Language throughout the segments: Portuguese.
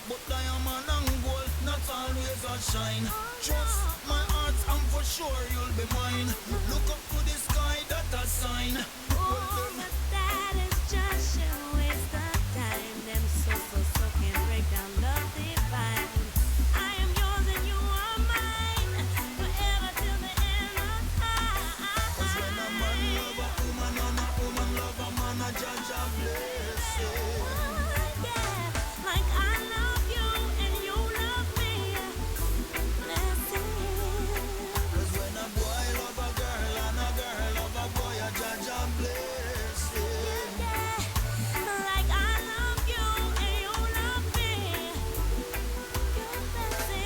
but diamond and gold not always a shine. Trust my heart and for sure you'll be mine. Look up to the sky, that a sign. Oh, but that is just a waste of time. Them so can break down love divine. I am yours and you are mine, forever till the end of time. 'Cause when a man love a woman and a woman love a man, a judge a blessing. Like I love you and you love me. Blessing. 'Cause when a boy love a girl and a girl love a boy, a judge a blessing. Like I love you and you love me. Blessing.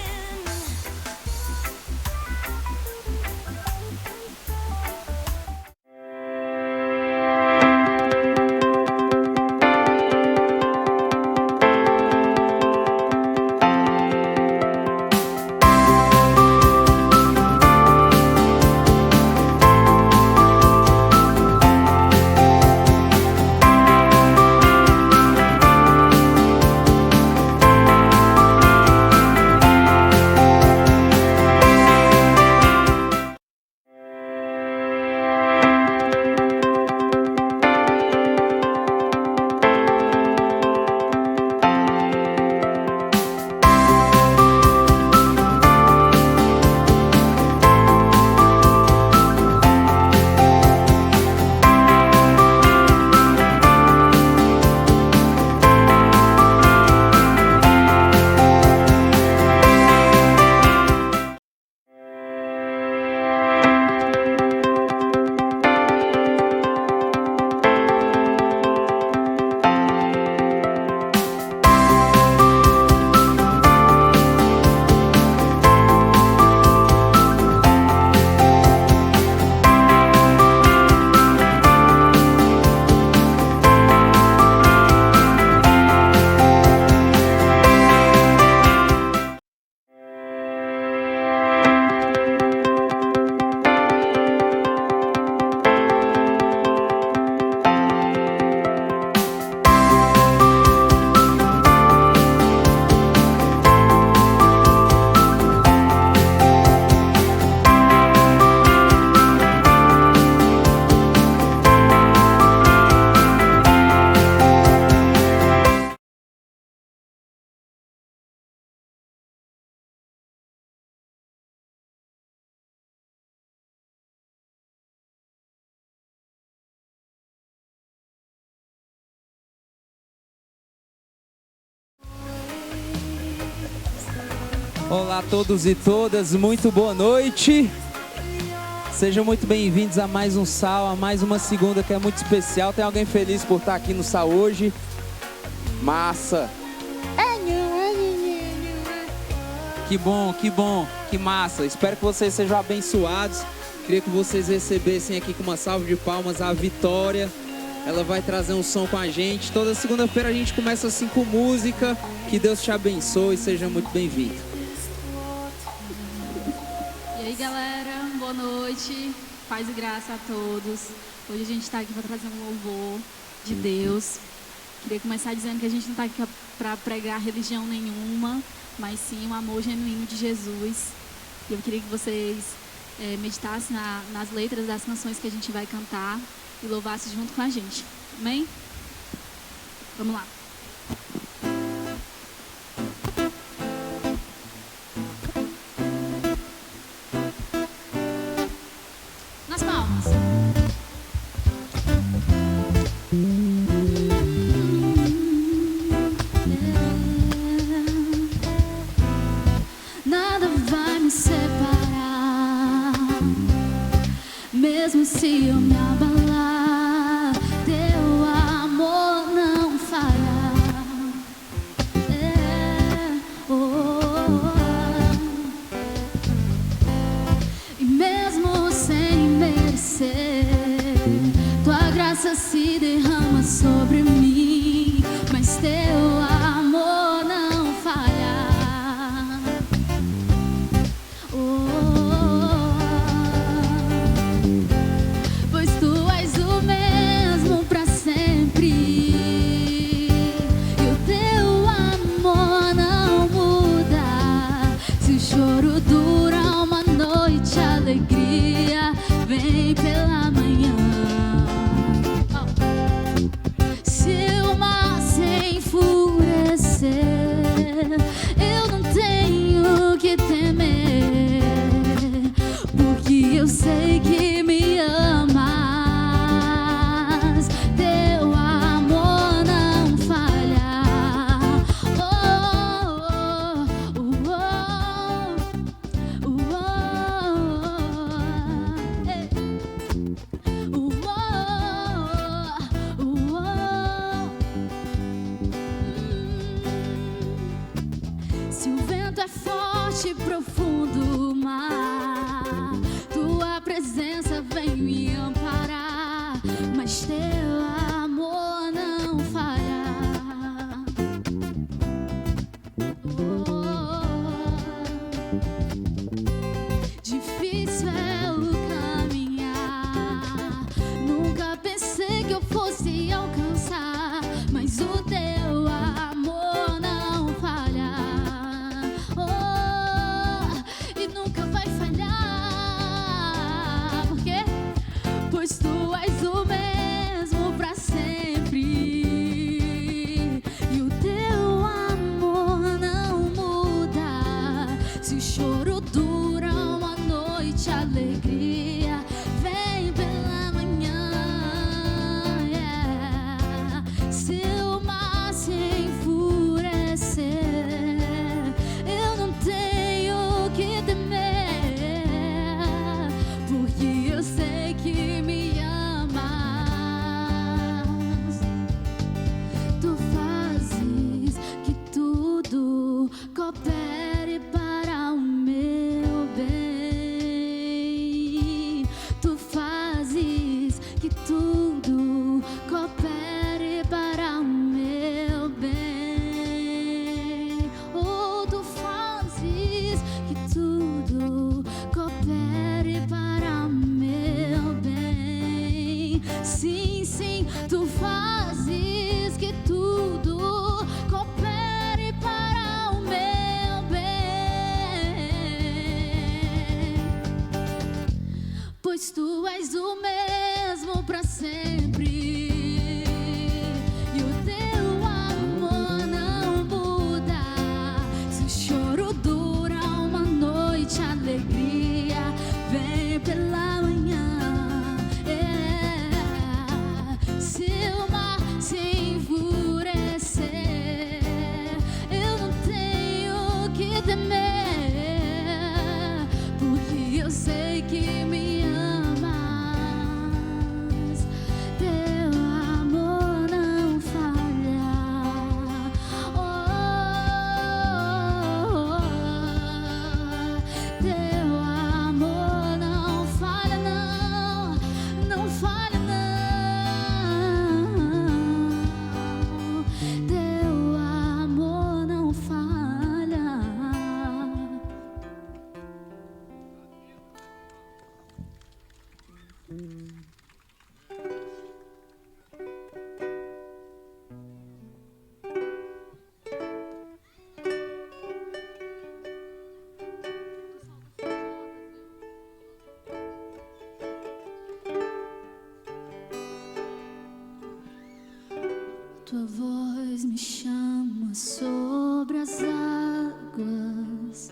Olá a todos e todas, muito boa noite. Sejam muito bem-vindos a mais um Sal, a mais uma segunda que é muito especial. Tem alguém feliz por estar aqui no Sal hoje? Massa! Que bom, que massa. Espero que vocês sejam abençoados. Queria que vocês recebessem aqui com uma salva de palmas a Vitória. Ela vai trazer um som com a gente. Toda segunda-feira a gente começa assim com música. Que Deus te abençoe e seja muito bem-vindo. E aí, galera, boa noite, paz e graça a todos. Hoje a gente está aqui para trazer um louvor de Deus. Queria começar dizendo que a gente não está aqui para pregar religião nenhuma, mas sim um amor genuíno de Jesus. E eu queria que vocês meditassem nas letras das canções que a gente vai cantar e louvassem junto com a gente. Amém? Vamos lá. Nas palmas. Nada vai me separar, mesmo se eu me abalar, teu amor não falha. E mesmo sem merecer, tua graça se derrama sobre mim, mas teu amor não falha. Pois tu és o mesmo pra sempre, e o teu amor não forte, profundo mar. Tua presença vem me amparar, mas teu amor não falha. Difícil é o caminhar, nunca pensei que eu fosse alcançar, mas o teu amor não falha. E nunca vai falhar. Por quê? Pois tu és o mesmo pra sempre, e o teu amor não muda. Se o choro dura uma noite, a alegria vem pela manhã. Se o mar se enfurecer, eu não tenho que temer, porque eu sei que me amas. Tu fazes que tudo coopere para o meu bem. Tu fazes que tudo coopere para o meu bem. Oh, tu fazes que tudo coopere para o meu bem. Sim, sim, tu fazes que tudo coopere para o meu bem, pois tu és o mesmo pra sempre, e o teu amor não muda. Se o choro dura uma noite, a alegria vem pela manhã. Se o mar se enfurecer, eu não tenho que temer, porque eu sei que me amas. Teu amor não falha. Teu amor não falha, não, não falha, não. Teu amor não falha. Tua voz me chama sobre as águas,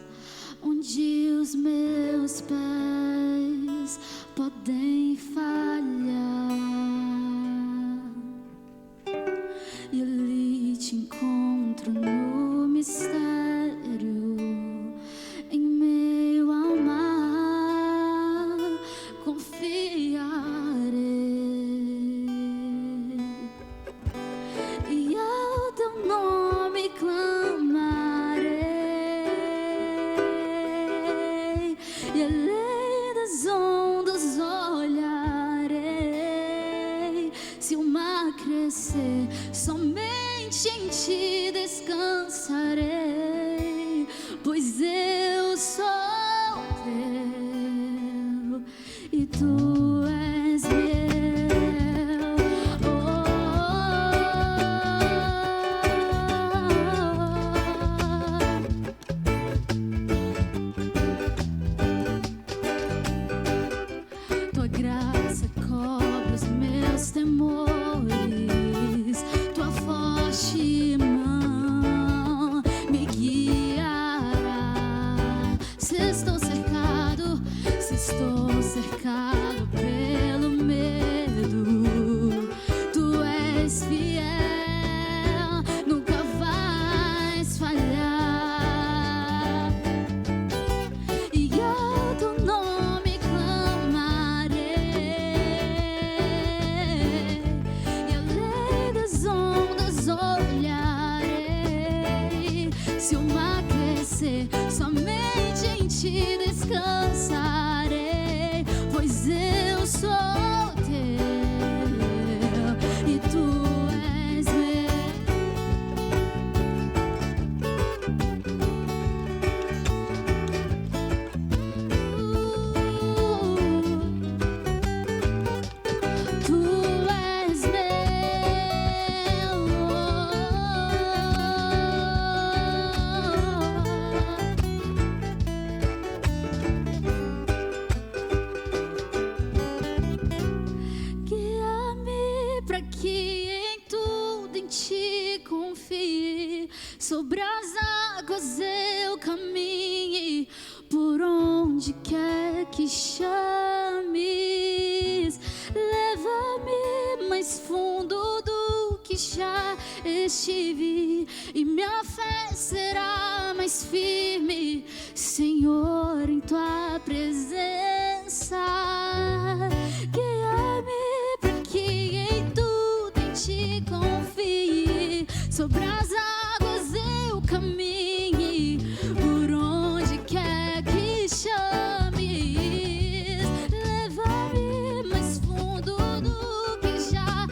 onde os meus pés podem falhar. E ali te encontro no mistério, em meio ao mar, confiarei. E ao teu nome clamarei, e além das ondas olharei. Se o mar crescer, somente em ti descansarei, pois eu sou teu e tu és meu. Tua graça cobre os meus temores, tua forte mão me guiará. Se estou cercado pelo medo, tu és fiel, nunca vais falhar. E ao teu nome clamarei, e além das ondas olharei. Se o mar crescer, somente Sobre as águas eu caminhe, por onde quer que chames. Leva-me mais fundo do que já estive, e minha fé será mais firme, Senhor, em tua presença. Guia-me para que em tudo em ti confie. Sobre as águas eu caminhe, por onde quer que chames. Leva-me mais fundo do que já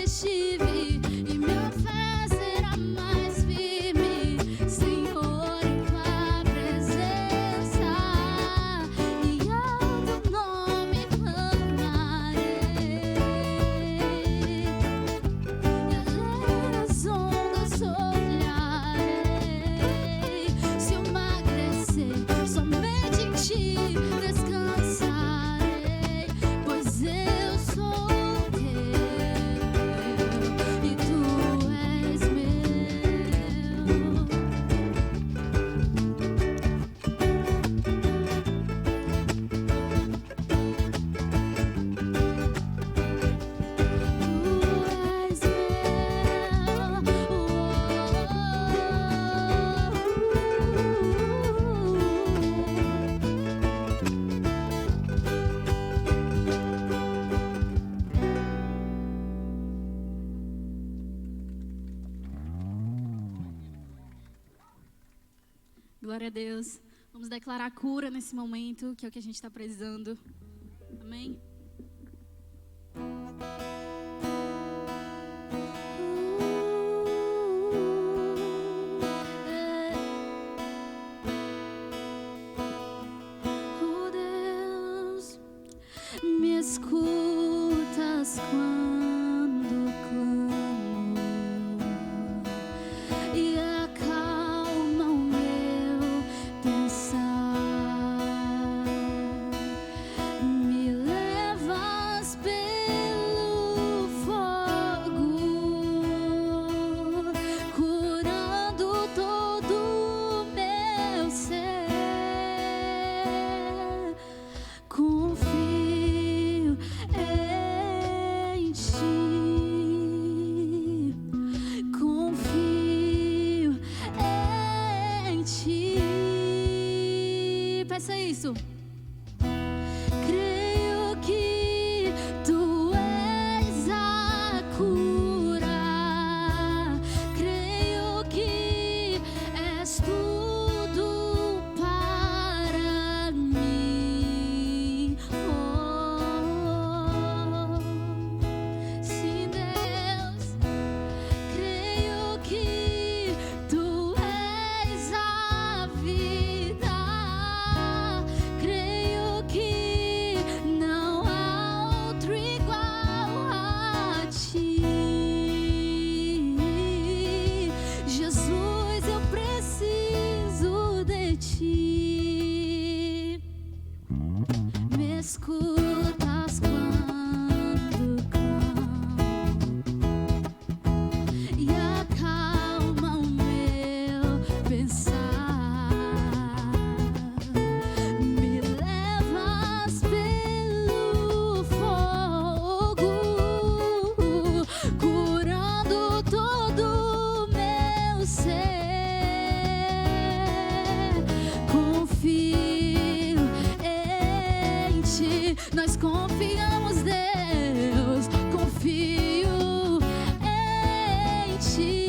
estive, e minha fé será mais firme, Senhor, em tua presença. E ao teu nome clamarei, e além das ondas olharei. Se eu emagrecer, somente em ti descansarei, pois eu sou teu e tu és meu. Glória a Deus. Vamos declarar cura nesse momento, que é o que a gente está precisando. Amém? Oh Deus, me escutas quando clamo e acalma o meu pensar. Me levas pelo fogo, curando todo o meu ser. Confio em ti, confio em ti. Peça isso. Creio que tu és a cura, creio que és tudo para mim. Oh, sim, Deus, creio que tu és a vida, creio que não há outro igual a ti. Jesus, eu preciso de ti. Me escutas quando clamo e acalma o meu pensar. Me levas pelo fogo, curando todo o meu ser. Confio em ti, nós confiamos, Deus, confio em ti.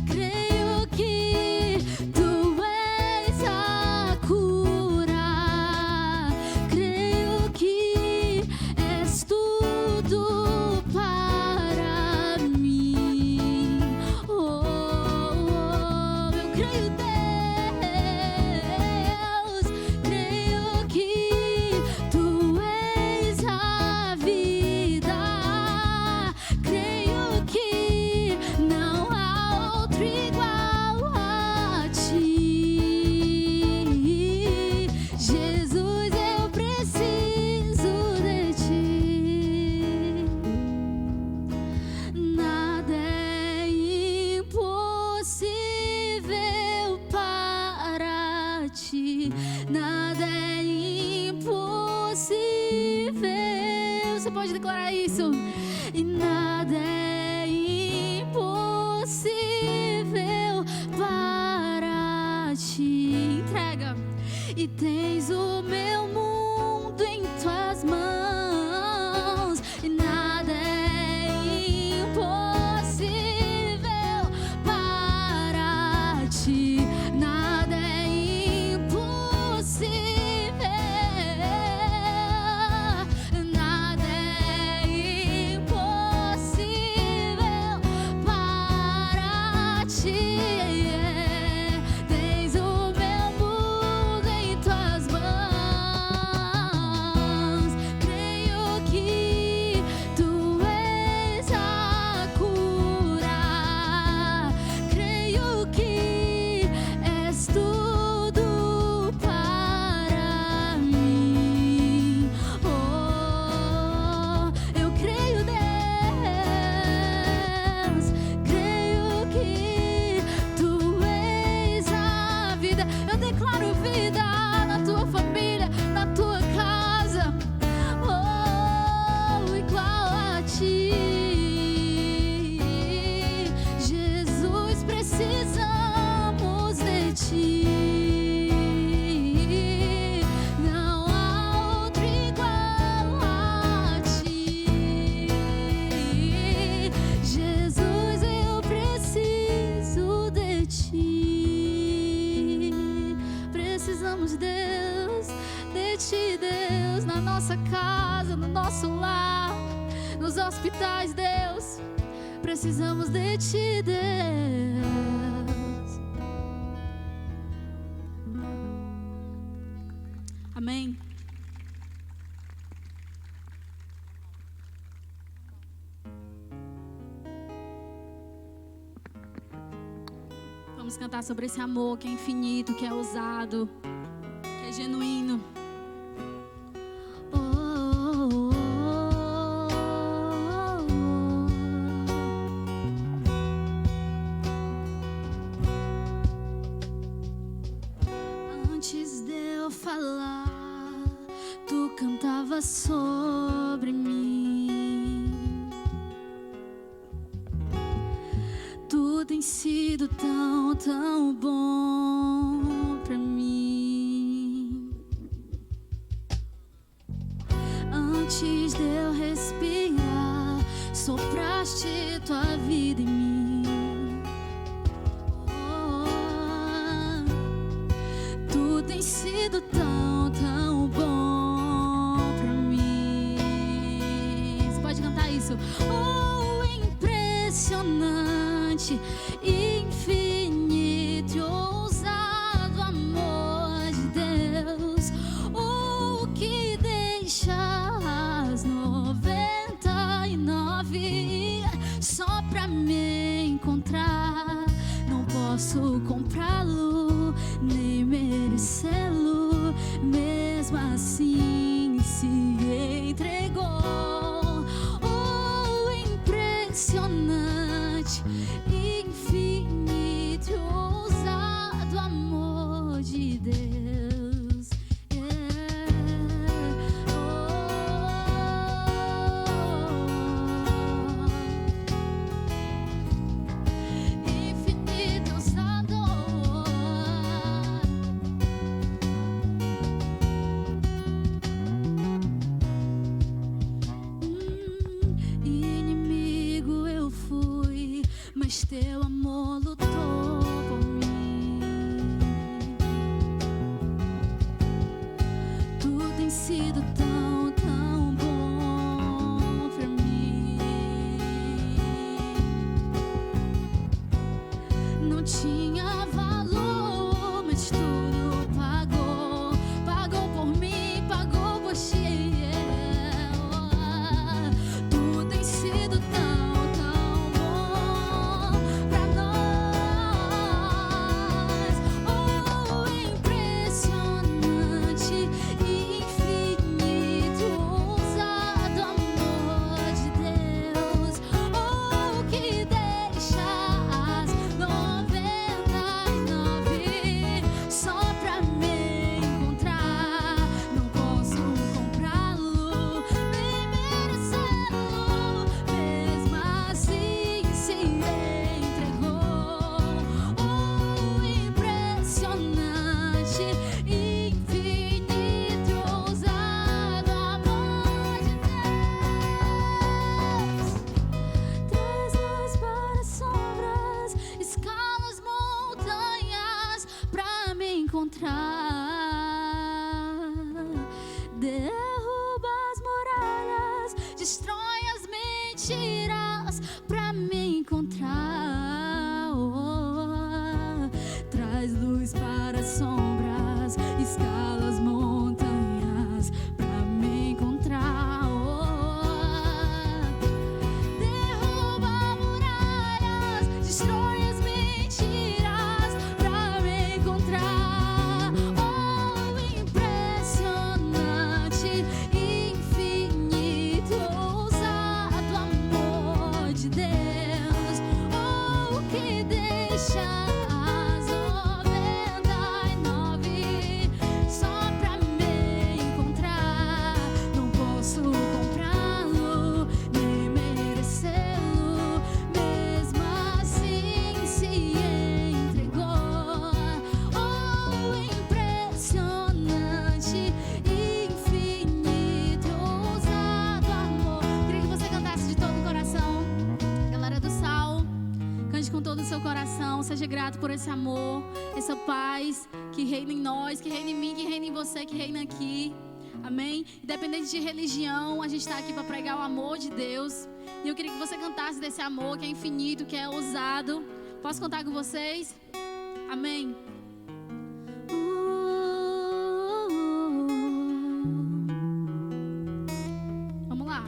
Creio que tu és a cura, creio que és tudo para mim. Oh, eu creio, Deus, creio que ti nada é impossível. Você pode declarar isso? E nada é impossível para ti. Entrega. E tens o meu mundo em tuas mãos. E nada é impossível para ti. Nada é impossível. Nada é impossível para ti. Tens o meu mundo em tuas mãos. Creio que tu és a cura. Creio que és tudo para mim. Oh, eu creio, Deus. Creio que tu és a vida. Eu declaro vida na tua família, na tua casa. Oh, igual a ti. Jesus, precisamos de ti. Não há outro igual a ti. Jesus, eu preciso de ti. Precisamos de ti, Deus, na nossa casa, no nosso lar, nos hospitais, Deus. Precisamos de ti, Deus. Amém. Vamos cantar sobre esse amor que é infinito, que é ousado, que é genuíno. Antes de eu falar, tu cantava sobre mim. Tu tens sido tão, tão bom pra mim. Antes de eu respirar, sopraste tua vida em mim. Tu tens sido tão, tão bom pra mim. Você pode cantar isso? Oh, impressionante, infinito e ousado amor de Deus. O que deixa as 99 só pra me encontrar. Não posso comprá-lo, nem merecê-lo. Mesmo assim se entregou. Oh, impressionante, infinito e ousado amor de Deus. Yeah. Infinito e ousado. escala as montanhas pra me encontrar. Derruba muralhas, destrói as mentiras pra me encontrar. Oh, impressionante, infinito, ousado amor de Deus. Oh, que deixa as 99 só pra me encontrar. Não posso comprá-lo, nem merecê-lo, mesmo assim se entregou. Oh, impressionante, infinito, ousado amor. Queria que você cantasse de todo o coração. Galera do Sal, cante com todo o seu coração. Seja grato por esse amor, essa paz que reina em nós, que reina em mim, que reina em você, que reina aqui. Amém? Independente de religião, a gente está aqui para pregar o amor de Deus. E eu queria que você cantasse desse amor que é infinito, que é ousado. Posso contar com vocês? Amém? Vamos lá.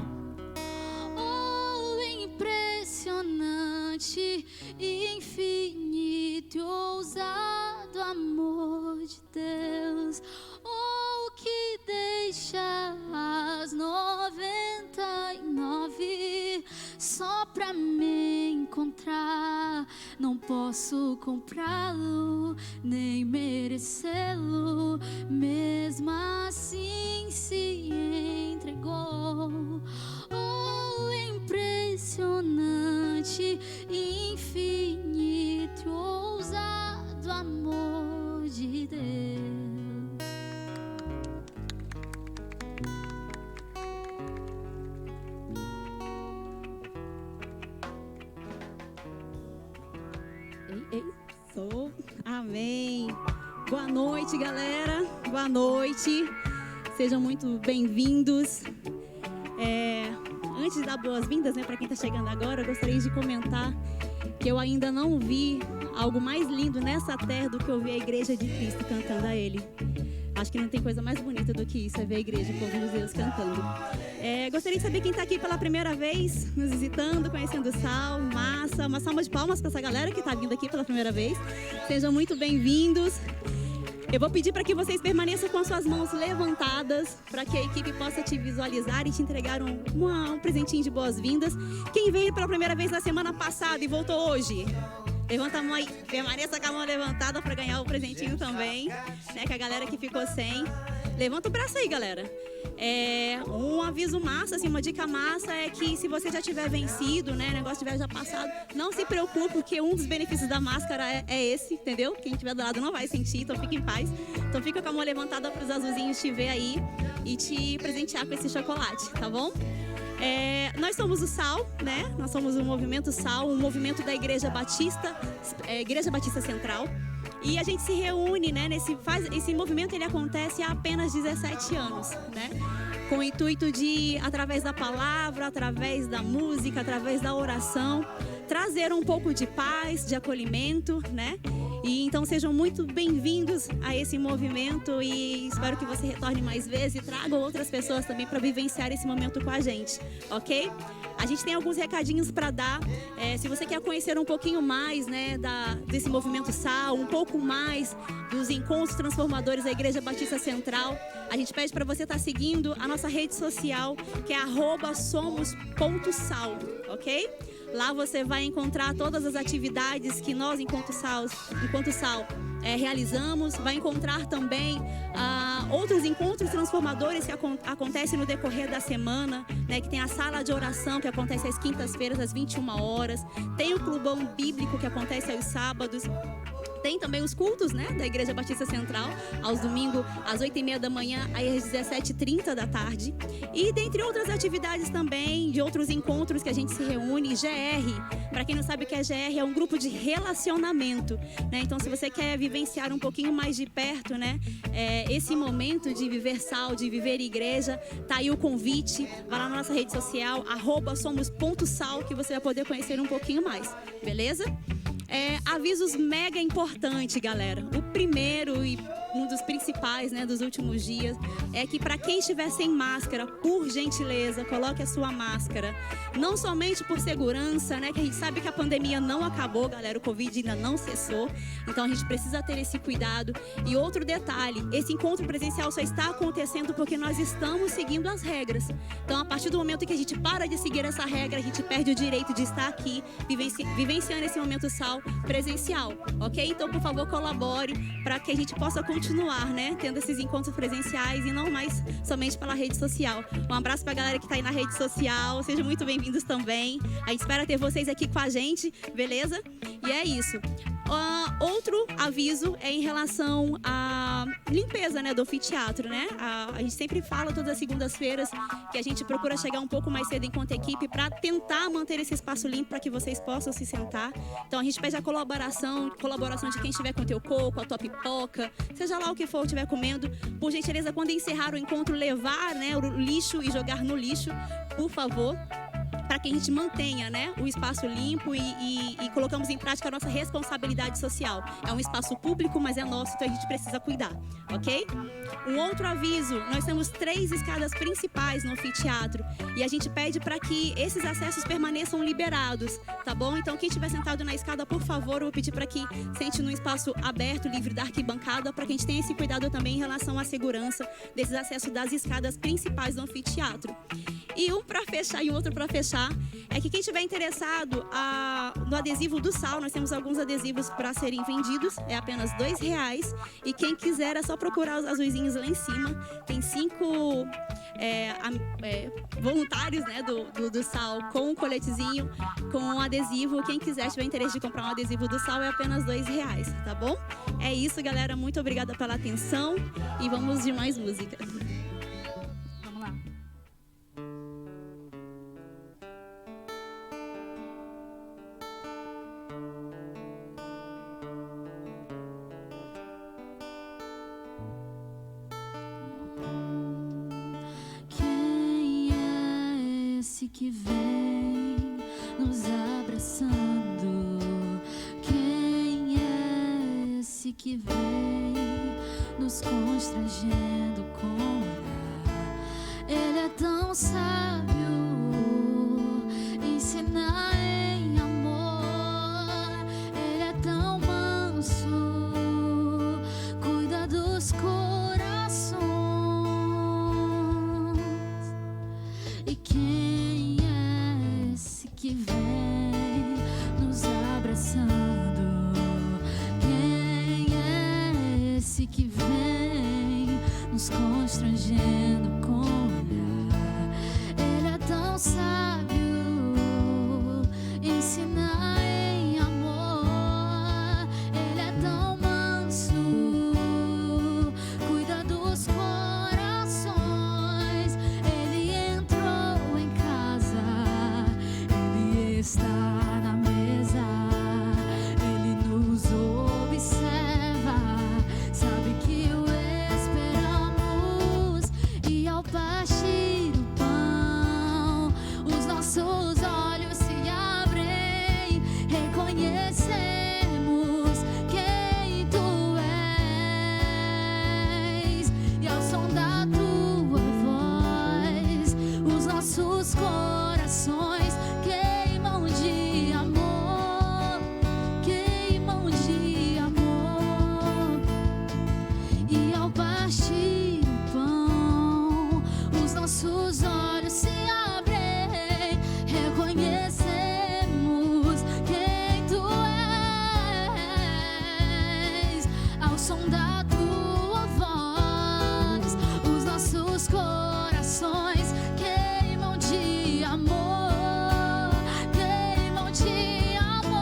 Oh, impressionante, infinito, ousado amor de Deus. Oh, que deixa as 99 só pra me encontrar. Não posso comprá-lo, nem merecê-lo, mesmo assim se entregou. Oh, impressionante, infinito, ousado amor de Deus. Ei, sou. Amém. Boa noite, galera. Boa noite. Sejam muito bem-vindos. Antes de dar boas-vindas, né, para quem está chegando agora, eu gostaria de comentar que eu ainda não vi algo mais lindo nessa terra do que ouvir a Igreja de Cristo cantando a Ele. Acho que não tem coisa mais bonita do que isso, é ver a igreja, o povo de Deus cantando. Gostaria de saber quem está aqui pela primeira vez, nos visitando, conhecendo o Sal, massa. Uma salva de palmas para essa galera que está vindo aqui pela primeira vez. Sejam muito bem-vindos. Eu vou pedir para que vocês permaneçam com as suas mãos levantadas, para que a equipe possa te visualizar e te entregar um presentinho de boas-vindas. Quem veio pela primeira vez na semana passada e voltou hoje? Levanta a mão aí, permaneça com a mão levantada para ganhar o presentinho também, né? Que a galera que ficou sem. Levanta o braço aí, galera. Um aviso massa, assim, uma dica massa é que se você já tiver vencido, né, o negócio tiver já passado, não se preocupe, porque um dos benefícios da máscara é esse, entendeu? Quem estiver do lado não vai sentir, então fica em paz. Então fica com a mão levantada para os azulzinhos te ver aí e te presentear com esse chocolate, tá bom? Nós somos o Sal, né? Nós somos o Movimento Sal, um movimento da Igreja Batista, Igreja Batista Central. E a gente se reúne, né? Esse movimento ele acontece há apenas 17 anos, né? Com o intuito de, através da palavra, através da música, através da oração, trazer um pouco de paz, de acolhimento, né? E então sejam muito bem-vindos a esse movimento e espero que você retorne mais vezes e traga outras pessoas também para vivenciar esse momento com a gente, ok? A gente tem alguns recadinhos para dar. Se você quer conhecer um pouquinho mais, né, desse movimento Sal, um pouco mais dos encontros transformadores da Igreja Batista Central, a gente pede para você estar seguindo a nossa rede social, que é @somos.sal, ok? Lá você vai encontrar todas as atividades que nós, enquanto Sal, realizamos. Vai encontrar também outros encontros transformadores que acontecem no decorrer da semana, né? Que tem a sala de oração, que acontece às quintas-feiras, às 21 horas. Tem o clubão bíblico, que acontece aos sábados. Tem também os cultos, né, da Igreja Batista Central, aos domingos, às 8h30 da manhã, aí às 17h30 da tarde. E dentre outras atividades também, de outros encontros que a gente se reúne, GR. Para quem não sabe o que é GR, é um grupo de relacionamento, né? Então, se você quer vivenciar um pouquinho mais de perto, né, esse momento de viver Sal, de viver igreja, tá aí o convite. Vai lá na nossa rede social, @somos.sal, que você vai poder conhecer um pouquinho mais, beleza? Avisos mega importantes, galera. O primeiro e um dos principais, né, dos últimos dias, é que para quem estiver sem máscara, por gentileza, coloque a sua máscara. Não somente por segurança, né, que a gente sabe que a pandemia não acabou, galera, o Covid ainda não cessou, então a gente precisa ter esse cuidado. E outro detalhe, esse encontro presencial só está acontecendo porque nós estamos seguindo as regras. Então, a partir do momento que a gente para de seguir essa regra, a gente perde o direito de estar aqui, vivenciando esse momento SAL presencial, ok? Então, por favor, colabore para que a gente possa continuar, né, tendo esses encontros presenciais e não mais somente pela rede social. Um abraço para a galera que está aí na rede social, sejam muito bem-vindos também. A gente espera ter vocês aqui com a gente, beleza? E é isso. Outro aviso é em relação à limpeza, né, do anfiteatro, né? A gente sempre fala todas as segundas-feiras que a gente procura chegar um pouco mais cedo enquanto equipe para tentar manter esse espaço limpo para que vocês possam se sentar. Então a gente pede a colaboração de quem estiver com o teu coco, a tua pipoca, seja lá o que for estiver comendo. Por gentileza, quando encerrar o encontro, levar, né, o lixo e jogar no lixo, por favor, para que a gente mantenha, né, o espaço limpo e colocamos em prática a nossa responsabilidade social. É um espaço público, mas é nosso, então a gente precisa cuidar, ok? Um outro aviso, nós temos 3 escadas principais no anfiteatro e a gente pede para que esses acessos permaneçam liberados, tá bom? Então quem estiver sentado na escada, por favor, eu vou pedir para que sente num espaço aberto, livre da arquibancada, para que a gente tenha esse cuidado também em relação à segurança desses acessos das escadas principais do anfiteatro. E um para fechar e um outro para fechar é que quem estiver interessado no adesivo do SAL, nós temos alguns adesivos para serem vendidos, é apenas R$2. E quem quiser é só procurar os azuizinhos lá em cima. Tem 5 voluntários, né, do SAL com um coletezinho, com um adesivo. Quem quiser, tiver interesse de comprar um adesivo do SAL, é apenas R$2, tá bom? É isso, galera. Muito obrigada pela atenção e vamos de mais música. Vamos lá. Que vem nos abraçando. Quem é esse que vem nos constrangendo com olhar? Ele é tão sábio, ensina em amor. Ele é tão manso, cuida dos corações. E quem que vem nos abraçando? Quem é esse que vem nos constrangendo com olhar? Ele é tão sábio, ensina em amor. Ele é tão manso, cuida dos corações. Ele entrou em casa, está na mesa, ele nos observa, sabe que o esperamos, e ao partir o pão, os nossos olhos se abrem, reconhecemos quem tu és, e ao som da tua voz, os nossos corações queimam de amor, queimam de amor. E ao partir o pão, os nossos olhos se abrem, reconhecemos quem tu és. Ao som da tua voz, os nossos corações queimam de amor, queimam de amor.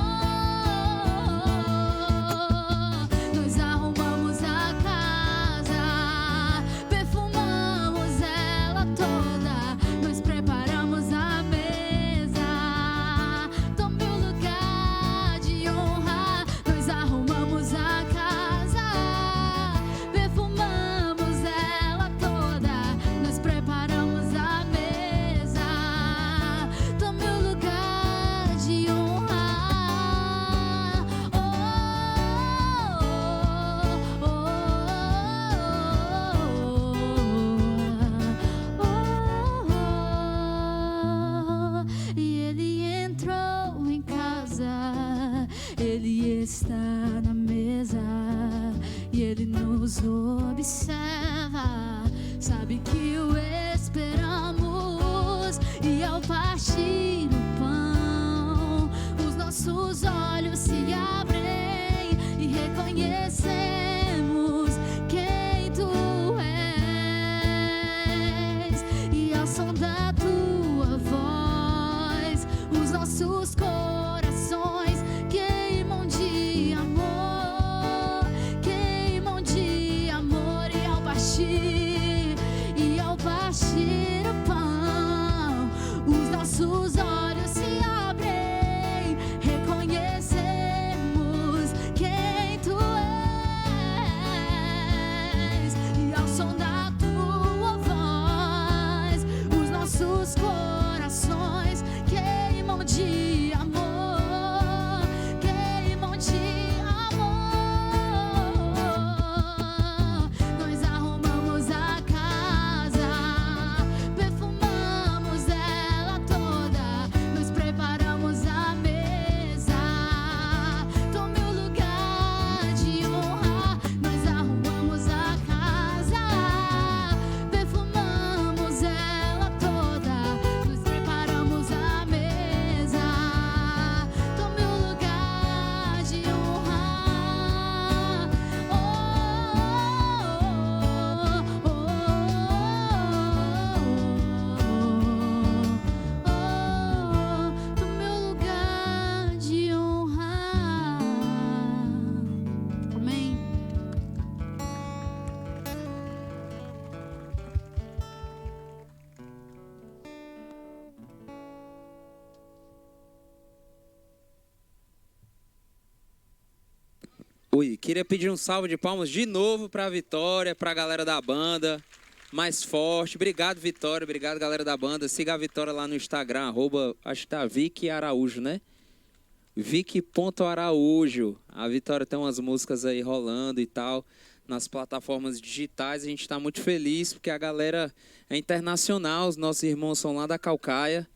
Nós arrumamos a casa, perfumamos ela toda, sabe que o esperamos. E ao partir o pão, os nossos olhos se abrem e reconhecemos quem tu és. E ao som da tua voz, os nossos corações queimam de amor, queimam de amor. E ao partir o pão, os nossos olhos se abrem, reconhecemos quem tu és. E ao som da tua voz, os nossos corações queimam de amor, queimam de amor. Nós arrumamos a casa, perfumamos ela toda, nos preparamos a mesa. Tome o lugar de honra. Nós arrumamos a casa, perfumamos ela toda, nos preparamos a mesa. Tome o lugar de honra. Tome o lugar de honra. Amém. Oi, queria pedir um salve de palmas de novo para a Vitória, para a galera da banda, mais forte. Obrigado, Vitória, obrigado, galera da banda. Siga a Vitória lá no Instagram, acho que tá Vicky Araújo, né? Vicky.araújo. A Vitória tem umas músicas aí rolando e tal, nas plataformas digitais. A gente está muito feliz porque a galera é internacional, os nossos irmãos são lá da Caucaia.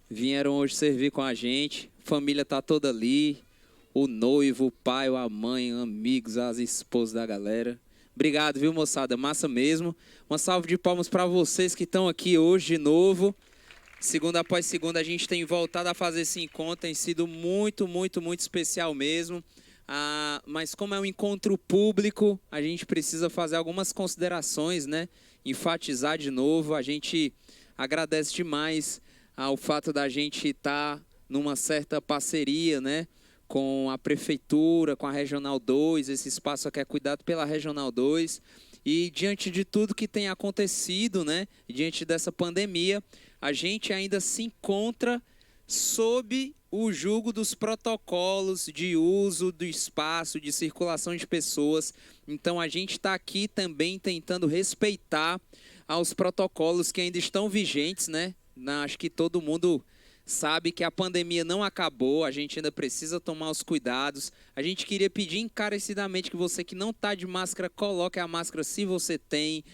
Vieram hoje servir com a gente, a família tá toda ali. O noivo, o pai, a mãe, amigos, as esposas da galera. Obrigado, viu, moçada? Massa mesmo. Uma salva de palmas para vocês que estão aqui hoje de novo. Segunda após segunda, a gente tem voltado a fazer esse encontro. Tem sido muito, muito, muito especial mesmo. Mas como é um encontro público, a gente precisa fazer algumas considerações, né? Enfatizar de novo. A gente agradece demais ao fato da gente estar numa certa parceria, né? Com a Prefeitura, com a Regional 2, esse espaço aqui é cuidado pela Regional 2. E diante de tudo que tem acontecido, né, diante dessa pandemia, a gente ainda se encontra sob o jugo dos protocolos de uso do espaço, de circulação de pessoas. Então a gente está aqui também tentando respeitar aos protocolos que ainda estão vigentes, né? Acho que todo mundo sabe que a pandemia não acabou, a gente ainda precisa tomar os cuidados. A gente queria pedir encarecidamente que você que não está de máscara, coloque a máscara se você tem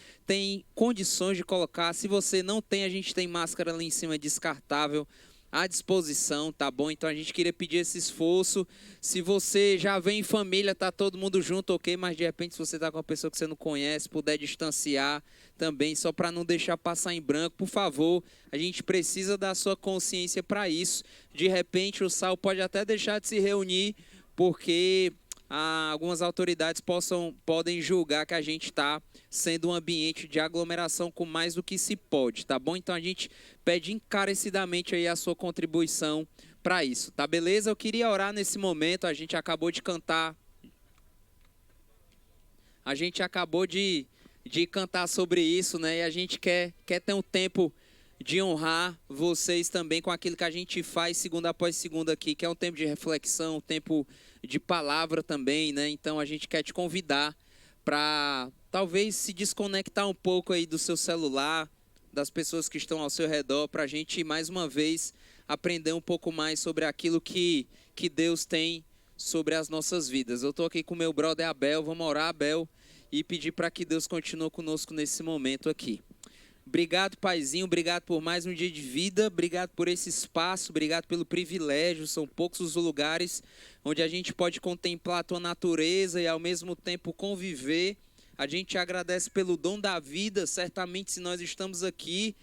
condições de colocar. Se você não tem, a gente tem máscara ali em cima descartável à disposição, tá bom? Então a gente queria pedir esse esforço. Se você já vem em família, tá todo mundo junto, ok? Mas de repente se você tá com uma pessoa que você não conhece, puder distanciar também, só para não deixar passar em branco, por favor, a gente precisa da sua consciência para isso. De repente o SAL pode até deixar de se reunir, porque algumas autoridades podem julgar que a gente está sendo um ambiente de aglomeração com mais do que se pode, tá bom? Então a gente pede encarecidamente aí a sua contribuição para isso, tá beleza? Eu queria orar nesse momento, a gente acabou de cantar sobre isso, né? E a gente quer ter um tempo de honrar vocês também com aquilo que a gente faz segunda após segunda aqui, que é um tempo de reflexão, um tempo de palavra também, né? Então a gente quer te convidar para talvez se desconectar um pouco aí do seu celular, das pessoas que estão ao seu redor, para a gente mais uma vez aprender um pouco mais sobre aquilo que Deus tem sobre as nossas vidas. Eu estou aqui com meu brother Abel, vamos orar, Abel, e pedir para que Deus continue conosco nesse momento aqui. Obrigado, Paizinho, obrigado por mais um dia de vida, obrigado por esse espaço, obrigado pelo privilégio. São poucos os lugares onde a gente pode contemplar a tua natureza e ao mesmo tempo conviver A gente te agradece pelo dom da vida. Certamente, se nós estamos aqui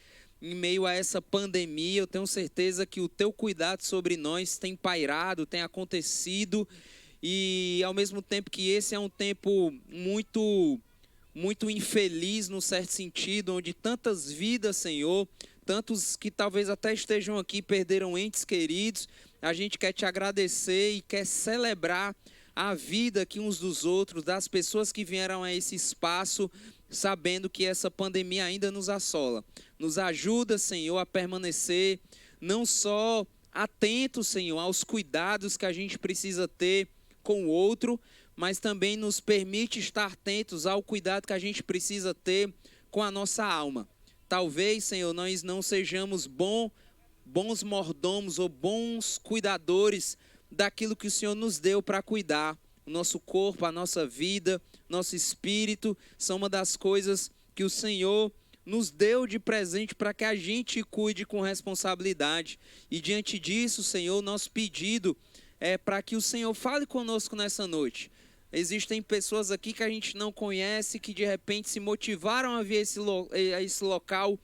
em meio a essa pandemia, eu tenho certeza que o teu cuidado sobre nós tem pairado, tem acontecido. E ao mesmo tempo que esse é um tempo muito infeliz, num certo sentido, onde tantas vidas, Senhor, tantos que talvez até estejam aqui, perderam entes queridos, a gente quer te agradecer e quer celebrar a vida aqui uns dos outros, das pessoas que vieram a esse espaço, sabendo que essa pandemia ainda nos assola. Nos ajuda, Senhor, a permanecer não só atentos, Senhor, aos cuidados que a gente precisa ter com o outro, mas também nos permite estar atentos ao cuidado que a gente precisa ter com a nossa alma. Talvez, Senhor, nós não sejamos bons mordomos ou bons cuidadores daquilo que o Senhor nos deu para cuidar. O nosso corpo, a nossa vida, nosso espírito, são uma das coisas que o Senhor nos deu de presente para que a gente cuide com responsabilidade. E diante disso, Senhor, nosso pedido é para que o Senhor fale conosco nessa noite. Existem pessoas aqui que a gente não conhece, que de repente se motivaram a vir a esse local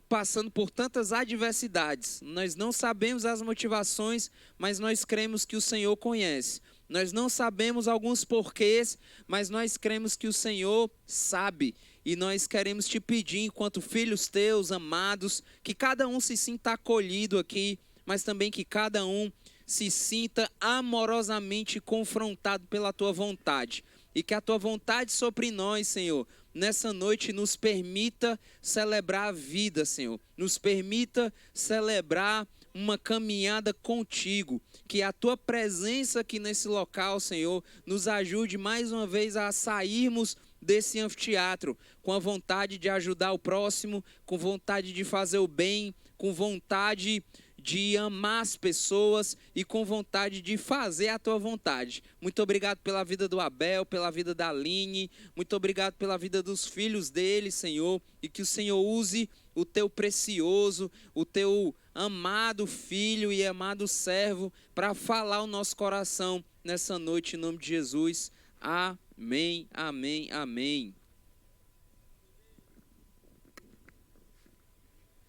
passando por tantas adversidades. Nós não sabemos as motivações, mas nós cremos que o Senhor conhece. Nós não sabemos alguns porquês, mas nós cremos que o Senhor sabe. E nós queremos te pedir, enquanto filhos teus, amados, que cada um se sinta acolhido aqui, mas também que cada um se sinta amorosamente confrontado pela tua vontade. E que a tua vontade sobre nós, Senhor, nessa noite nos permita celebrar a vida, Senhor. Nos permita celebrar uma caminhada contigo. Que a tua presença aqui nesse local, Senhor, nos ajude mais uma vez a sairmos desse anfiteatro com a vontade de ajudar o próximo, com vontade de fazer o bem, com vontade de amar as pessoas e com vontade de fazer a tua vontade. Muito obrigado pela vida do Abel, pela vida da Aline, muito obrigado pela vida dos filhos dele, Senhor, e que o Senhor use o teu precioso, o teu amado filho e amado servo para falar o nosso coração nessa noite, em nome de Jesus. Amém, amém, amém.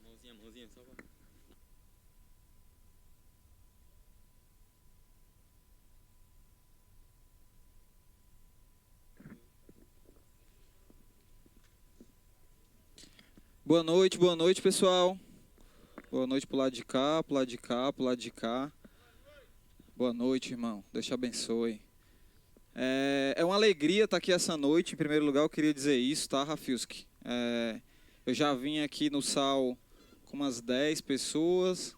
Mãozinha, só vai. Boa noite, pessoal. Boa noite pro lado de cá, pro lado de cá, pro lado de cá. Boa noite, irmão. Deus te abençoe. É uma alegria estar aqui essa noite. Em primeiro lugar, eu queria dizer isso, tá, Rafiuski? Eu já vim aqui no SAL com umas 10 pessoas.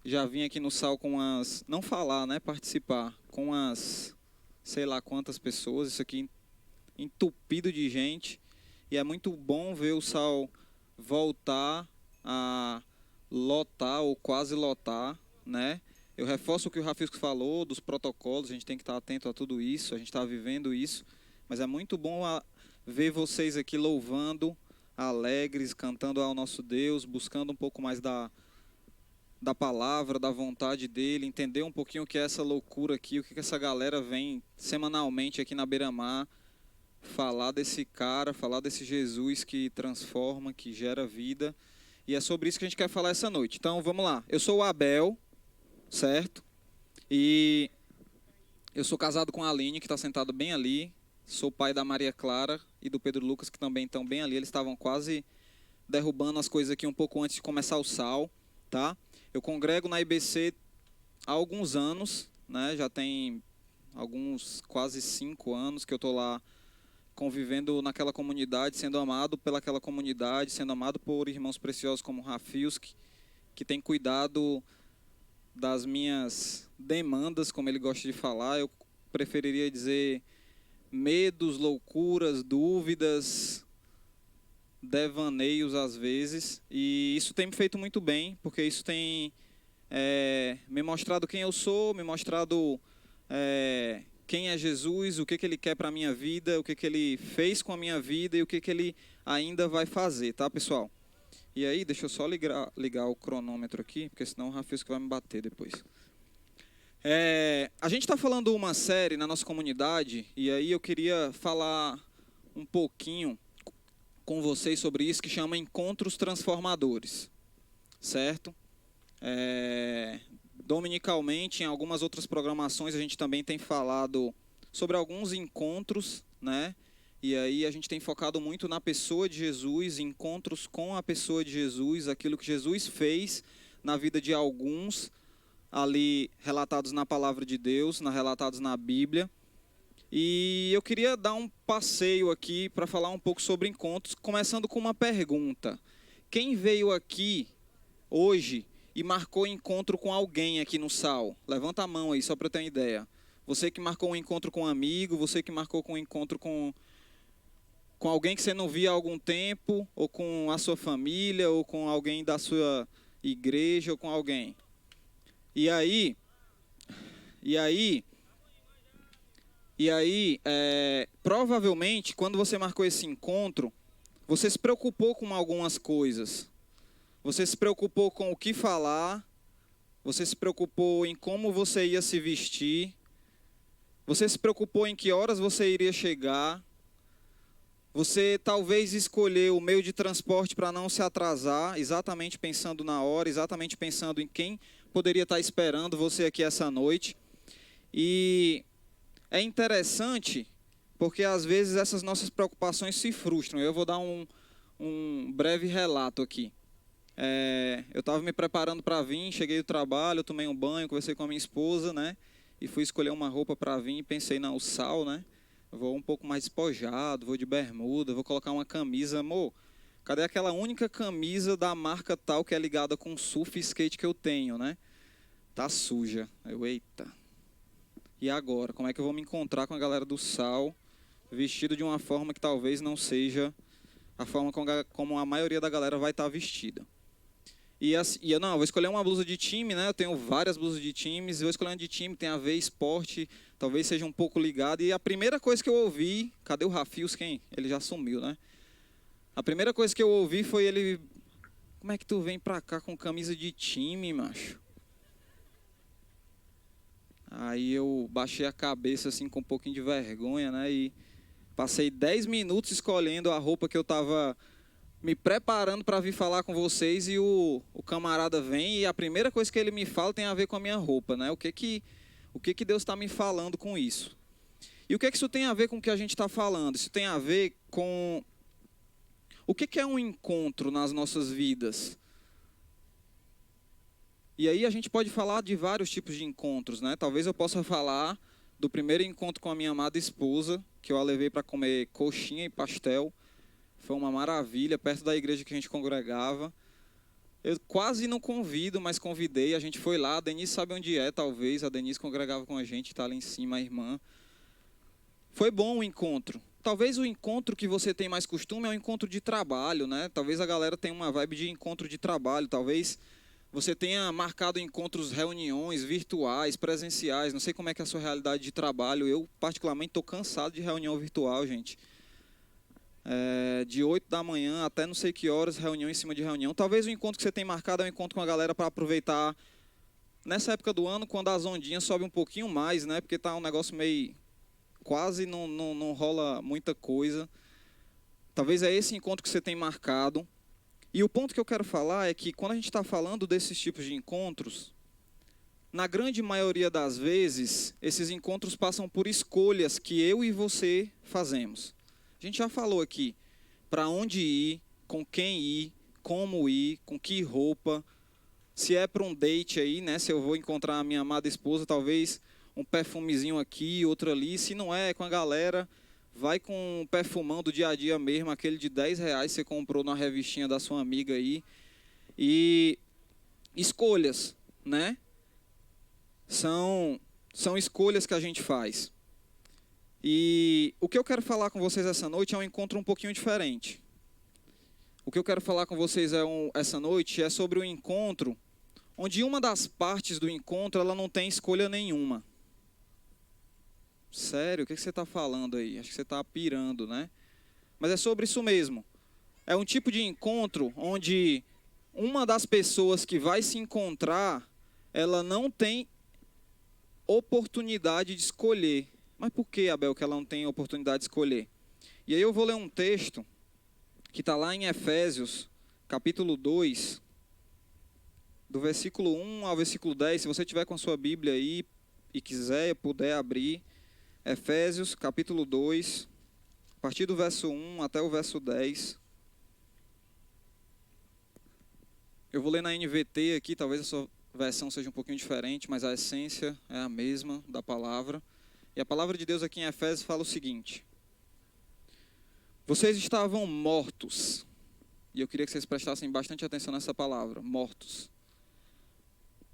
Já vim aqui no SAL com umas... Não falar, né? Participar. Com umas... Sei lá quantas pessoas. Isso aqui entupido de gente. E é muito bom ver o SAL voltar a lotar ou quase lotar, né? Eu reforço o que o Rafiuski falou dos protocolos, a gente tem que estar atento a tudo isso, a gente está vivendo isso, mas é muito bom ver vocês aqui louvando, alegres, cantando ao nosso Deus, buscando um pouco mais da palavra, da vontade dele, entender um pouquinho o que é essa loucura aqui, o que essa galera vem semanalmente aqui na Beira-Mar, falar desse cara, falar desse Jesus que transforma, que gera vida. E é sobre isso que a gente quer falar essa noite. Então, vamos lá. Eu sou o Abel, certo? E eu sou casado com a Aline, que está sentada bem ali. Sou pai da Maria Clara e do Pedro Lucas, que também estão bem ali. Eles estavam quase derrubando as coisas aqui um pouco antes de começar o SAL, tá? Eu congrego na IBC há alguns anos, né? Já tem alguns quase 5 anos que eu estou lá convivendo naquela comunidade, sendo amado pelaquela comunidade, sendo amado por irmãos preciosos como Rafiuski, que tem cuidado das minhas demandas, como ele gosta de falar. Eu preferiria dizer medos, loucuras, dúvidas, devaneios às vezes. E isso tem me feito muito bem, porque isso tem me mostrado quem eu sou, me mostrado quem é Jesus, o que ele quer para a minha vida, o que ele fez com a minha vida e o que ele ainda vai fazer, tá, pessoal? E aí, deixa eu só ligar o cronômetro aqui, porque senão o Rafiuski vai me bater depois. A gente está falando uma série na nossa comunidade, e aí eu queria falar um pouquinho com vocês sobre isso, que chama Encontros Transformadores, certo? Dominicalmente, em algumas outras programações, a gente também tem falado sobre alguns encontros, né? E aí a gente tem focado muito na pessoa de Jesus, encontros com a pessoa de Jesus, aquilo que Jesus fez na vida de alguns, ali relatados na palavra de Deus, relatados na Bíblia. E eu queria dar um passeio aqui para falar um pouco sobre encontros, começando com uma pergunta. Quem veio aqui hoje e marcou encontro com alguém aqui no SAL? Levanta a mão aí, só para eu ter uma ideia. Você que marcou um encontro com um amigo, você que marcou um encontro com alguém que você não via há algum tempo, ou com a sua família, ou com alguém da sua igreja, ou com alguém. E aí, provavelmente, quando você marcou esse encontro, você se preocupou com algumas coisas. Você se preocupou com o que falar, você se preocupou em como você ia se vestir, você se preocupou em que horas você iria chegar, você talvez escolheu o meio de transporte para não se atrasar, exatamente pensando na hora, exatamente pensando em quem poderia estar esperando você aqui essa noite. E é interessante porque às vezes essas nossas preocupações se frustram. Eu vou dar um breve relato aqui. Eu estava me preparando para vir, cheguei do trabalho, tomei um banho, conversei com a minha esposa, né? E fui escolher uma roupa para vir e pensei, não, o SAL, né? Eu vou um pouco mais despojado, vou de bermuda, vou colocar uma camisa. Amor, cadê aquela única camisa da marca tal que é ligada com surf e skate que eu tenho, né? Tá suja. Eita. E agora? Como é que eu vou me encontrar com a galera do SAL vestido de uma forma que talvez não seja a forma como a maioria da galera vai estar vestida? E eu vou escolher uma blusa de time, né? Eu tenho várias blusas de times, vou escolher uma de time, tem a ver esporte, talvez seja um pouco ligado. E a primeira coisa que eu ouvi, cadê o Rafios? Quem? Ele já sumiu, né? A primeira coisa que eu ouvi foi ele, como é que tu vem pra cá com camisa de time, macho? Aí eu baixei a cabeça assim com um pouquinho de vergonha, né? E passei 10 minutos escolhendo a roupa que eu tava me preparando para vir falar com vocês, e o camarada vem e a primeira coisa que ele me fala tem a ver com a minha roupa, né? O que Deus está me falando com isso? E o que isso tem a ver com o que a gente está falando? Isso tem a ver com o que é um encontro nas nossas vidas. E aí a gente pode falar de vários tipos de encontros, né? Talvez eu possa falar do primeiro encontro com a minha amada esposa, que eu a levei para comer coxinha e pastel. Foi uma maravilha, perto da igreja que a gente congregava. Eu quase não convido, mas convidei. A gente foi lá, a Denise sabe onde é, talvez. A Denise congregava com a gente, está ali em cima, a irmã. Foi bom o encontro. Talvez o encontro que você tem mais costume é o encontro de trabalho, né? Talvez a galera tenha uma vibe de encontro de trabalho. Talvez você tenha marcado encontros, reuniões virtuais, presenciais. Não sei como é que é a sua realidade de trabalho. Eu, particularmente, estou cansado de reunião virtual, gente. De 8 da manhã até não sei que horas, reunião em cima de reunião. Talvez o encontro que você tem marcado é um encontro com a galera para aproveitar nessa época do ano, quando as ondinhas sobem um pouquinho mais, né? Porque tá um negócio meio... quase não rola muita coisa. Talvez é esse encontro que você tem marcado. E o ponto que eu quero falar é que quando a gente está falando desses tipos de encontros, na grande maioria das vezes, esses encontros passam por escolhas que eu e você fazemos. A gente já falou aqui para onde ir, com quem ir, como ir, com que roupa. Se é para um date aí, né? Se eu vou encontrar a minha amada esposa, talvez um perfumezinho aqui, outro ali. Se não é com a galera, vai com um perfumão do dia a dia mesmo, aquele de R$10 que você comprou na revistinha da sua amiga aí. E escolhas, né? São escolhas que a gente faz. E o que eu quero falar com vocês essa noite é um encontro um pouquinho diferente. O que eu quero falar com vocês essa noite é sobre um encontro onde uma das partes do encontro ela não tem escolha nenhuma. Sério? O que você está falando aí? Acho que você está pirando, né? Mas é sobre isso mesmo. É um tipo de encontro onde uma das pessoas que vai se encontrar, ela não tem oportunidade de escolher. Mas por que, Abel, que ela não tem oportunidade de escolher? E aí eu vou ler um texto que está lá em Efésios, capítulo 2, do versículo 1 ao versículo 10. Se você tiver com a sua Bíblia aí e quiser, puder abrir, Efésios, capítulo 2, a partir do verso 1 até o verso 10. Eu vou ler na NVT aqui, talvez a sua versão seja um pouquinho diferente, mas a essência é a mesma da palavra. E a palavra de Deus aqui em Efésios fala o seguinte: vocês estavam mortos, e eu queria que vocês prestassem bastante atenção nessa palavra, mortos.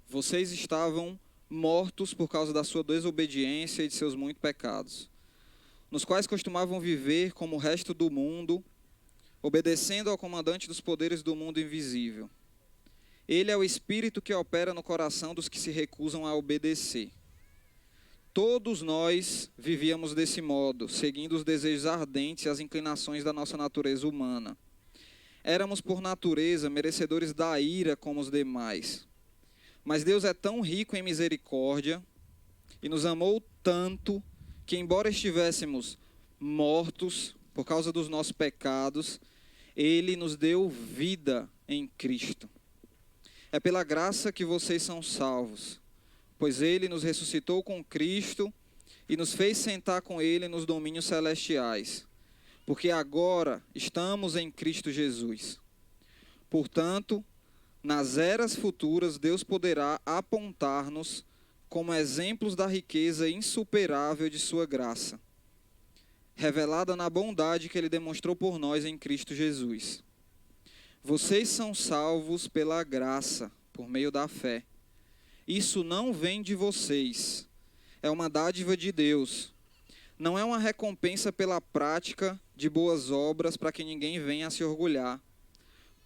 Vocês estavam mortos por causa da sua desobediência e de seus muitos pecados, nos quais costumavam viver como o resto do mundo, obedecendo ao comandante dos poderes do mundo invisível. Ele é o espírito que opera no coração dos que se recusam a obedecer. Todos nós vivíamos desse modo, seguindo os desejos ardentes e as inclinações da nossa natureza humana. Éramos, por natureza, merecedores da ira como os demais. Mas Deus é tão rico em misericórdia e nos amou tanto que, embora estivéssemos mortos por causa dos nossos pecados, Ele nos deu vida em Cristo. É pela graça que vocês são salvos, pois Ele nos ressuscitou com Cristo e nos fez sentar com Ele nos domínios celestiais, porque agora estamos em Cristo Jesus. Portanto, nas eras futuras, Deus poderá apontar-nos como exemplos da riqueza insuperável de sua graça, revelada na bondade que Ele demonstrou por nós em Cristo Jesus. Vocês são salvos pela graça, por meio da fé. Isso não vem de vocês, é uma dádiva de Deus. Não é uma recompensa pela prática de boas obras para que ninguém venha a se orgulhar,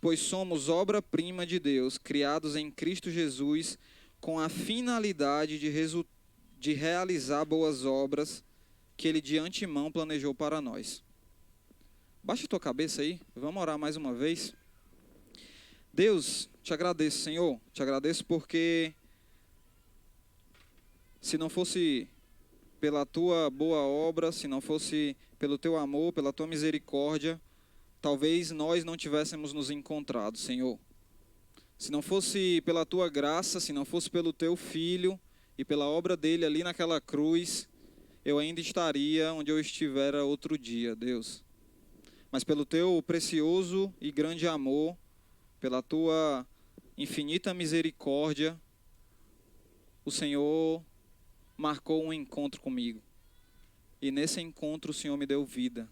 pois somos obra-prima de Deus, criados em Cristo Jesus, com a finalidade de realizar boas obras que Ele de antemão planejou para nós. Baixa a tua cabeça aí, vamos orar mais uma vez. Deus, te agradeço, Senhor, te agradeço porque se não fosse pela tua boa obra, se não fosse pelo teu amor, pela tua misericórdia, talvez nós não tivéssemos nos encontrado, Senhor. Se não fosse pela tua graça, se não fosse pelo teu Filho e pela obra dele ali naquela cruz, eu ainda estaria onde eu estivera outro dia, Deus. Mas pelo teu precioso e grande amor, pela tua infinita misericórdia, o Senhor marcou um encontro comigo. E nesse encontro o Senhor me deu vida.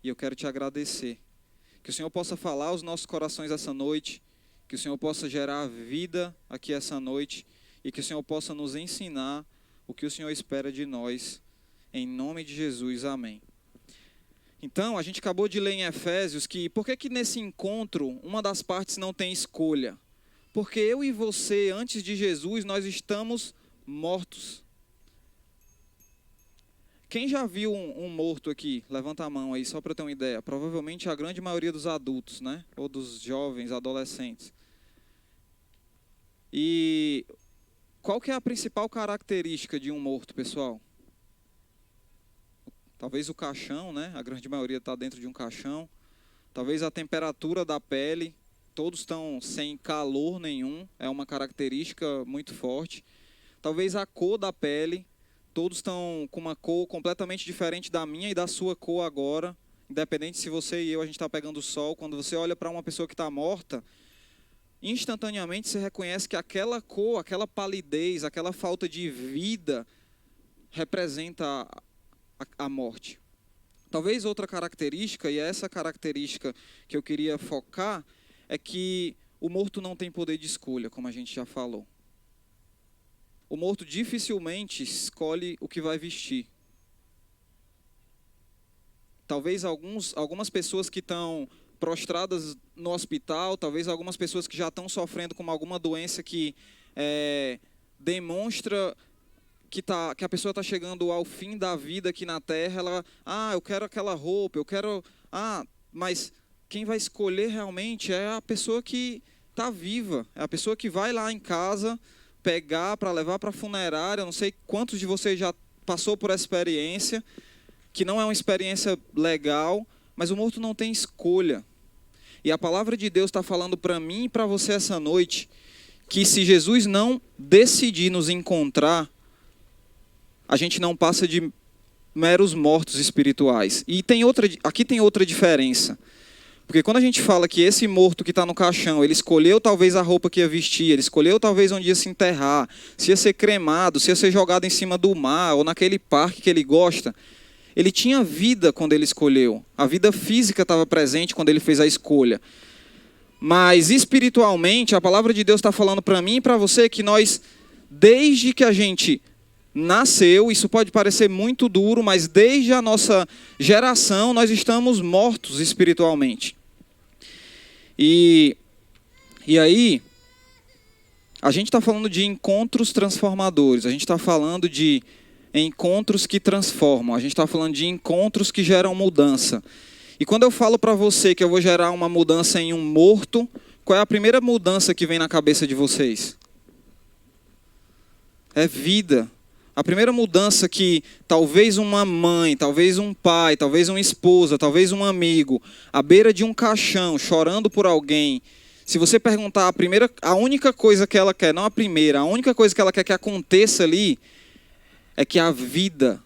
E eu quero te agradecer. Que o Senhor possa falar aos nossos corações essa noite. Que o Senhor possa gerar vida aqui essa noite. E que o Senhor possa nos ensinar o que o Senhor espera de nós. Em nome de Jesus, amém. Então, a gente acabou de ler em Efésios que por que nesse encontro uma das partes não tem escolha? Porque eu e você, antes de Jesus, nós estamos mortos. Quem já viu um morto aqui? Levanta a mão aí, só para eu ter uma ideia. Provavelmente a grande maioria dos adultos, né? Ou dos jovens, adolescentes. E qual que é a principal característica de um morto, pessoal? Talvez o caixão, né? A grande maioria está dentro de um caixão. Talvez a temperatura da pele. Todos estão sem calor nenhum. É uma característica muito forte. Talvez a cor da pele. Todos estão com uma cor completamente diferente da minha e da sua cor agora. Independente se você e eu, a gente está pegando o sol. Quando você olha para uma pessoa que está morta, instantaneamente você reconhece que aquela cor, aquela palidez, aquela falta de vida representa a morte. Talvez outra característica, e é essa característica que eu queria focar, é que o morto não tem poder de escolha, como a gente já falou. O morto dificilmente escolhe o que vai vestir. Talvez algumas pessoas que estão prostradas no hospital, talvez algumas pessoas que já estão sofrendo com alguma doença que demonstra que a pessoa está chegando ao fim da vida aqui na Terra, eu quero aquela roupa, mas quem vai escolher realmente é a pessoa que está viva, é a pessoa que vai lá em casa pegar para levar para a funerária. Eu não sei quantos de vocês já passou por essa experiência, que não é uma experiência legal, mas o morto não tem escolha. E a palavra de Deus está falando para mim e para você essa noite, que se Jesus não decidir nos encontrar, a gente não passa de meros mortos espirituais. E aqui tem outra diferença. Porque quando a gente fala que esse morto que está no caixão, ele escolheu talvez a roupa que ia vestir, ele escolheu talvez onde ia se enterrar, se ia ser cremado, se ia ser jogado em cima do mar, ou naquele parque que ele gosta, ele tinha vida quando ele escolheu. A vida física estava presente quando ele fez a escolha. Mas espiritualmente, a palavra de Deus está falando para mim e para você que nós, desde que a gente nasceu, isso pode parecer muito duro, mas desde a nossa geração nós estamos mortos espiritualmente. E aí, a gente está falando de encontros transformadores, a gente está falando de encontros que transformam, a gente está falando de encontros que geram mudança. E quando eu falo para você que eu vou gerar uma mudança em um morto, qual é a primeira mudança que vem na cabeça de vocês? É vida. A primeira mudança que talvez uma mãe, talvez um pai, talvez uma esposa, talvez um amigo, à beira de um caixão, chorando por alguém, se você perguntar a única coisa que ela quer, não a primeira, a única coisa que ela quer que aconteça ali, é que a vida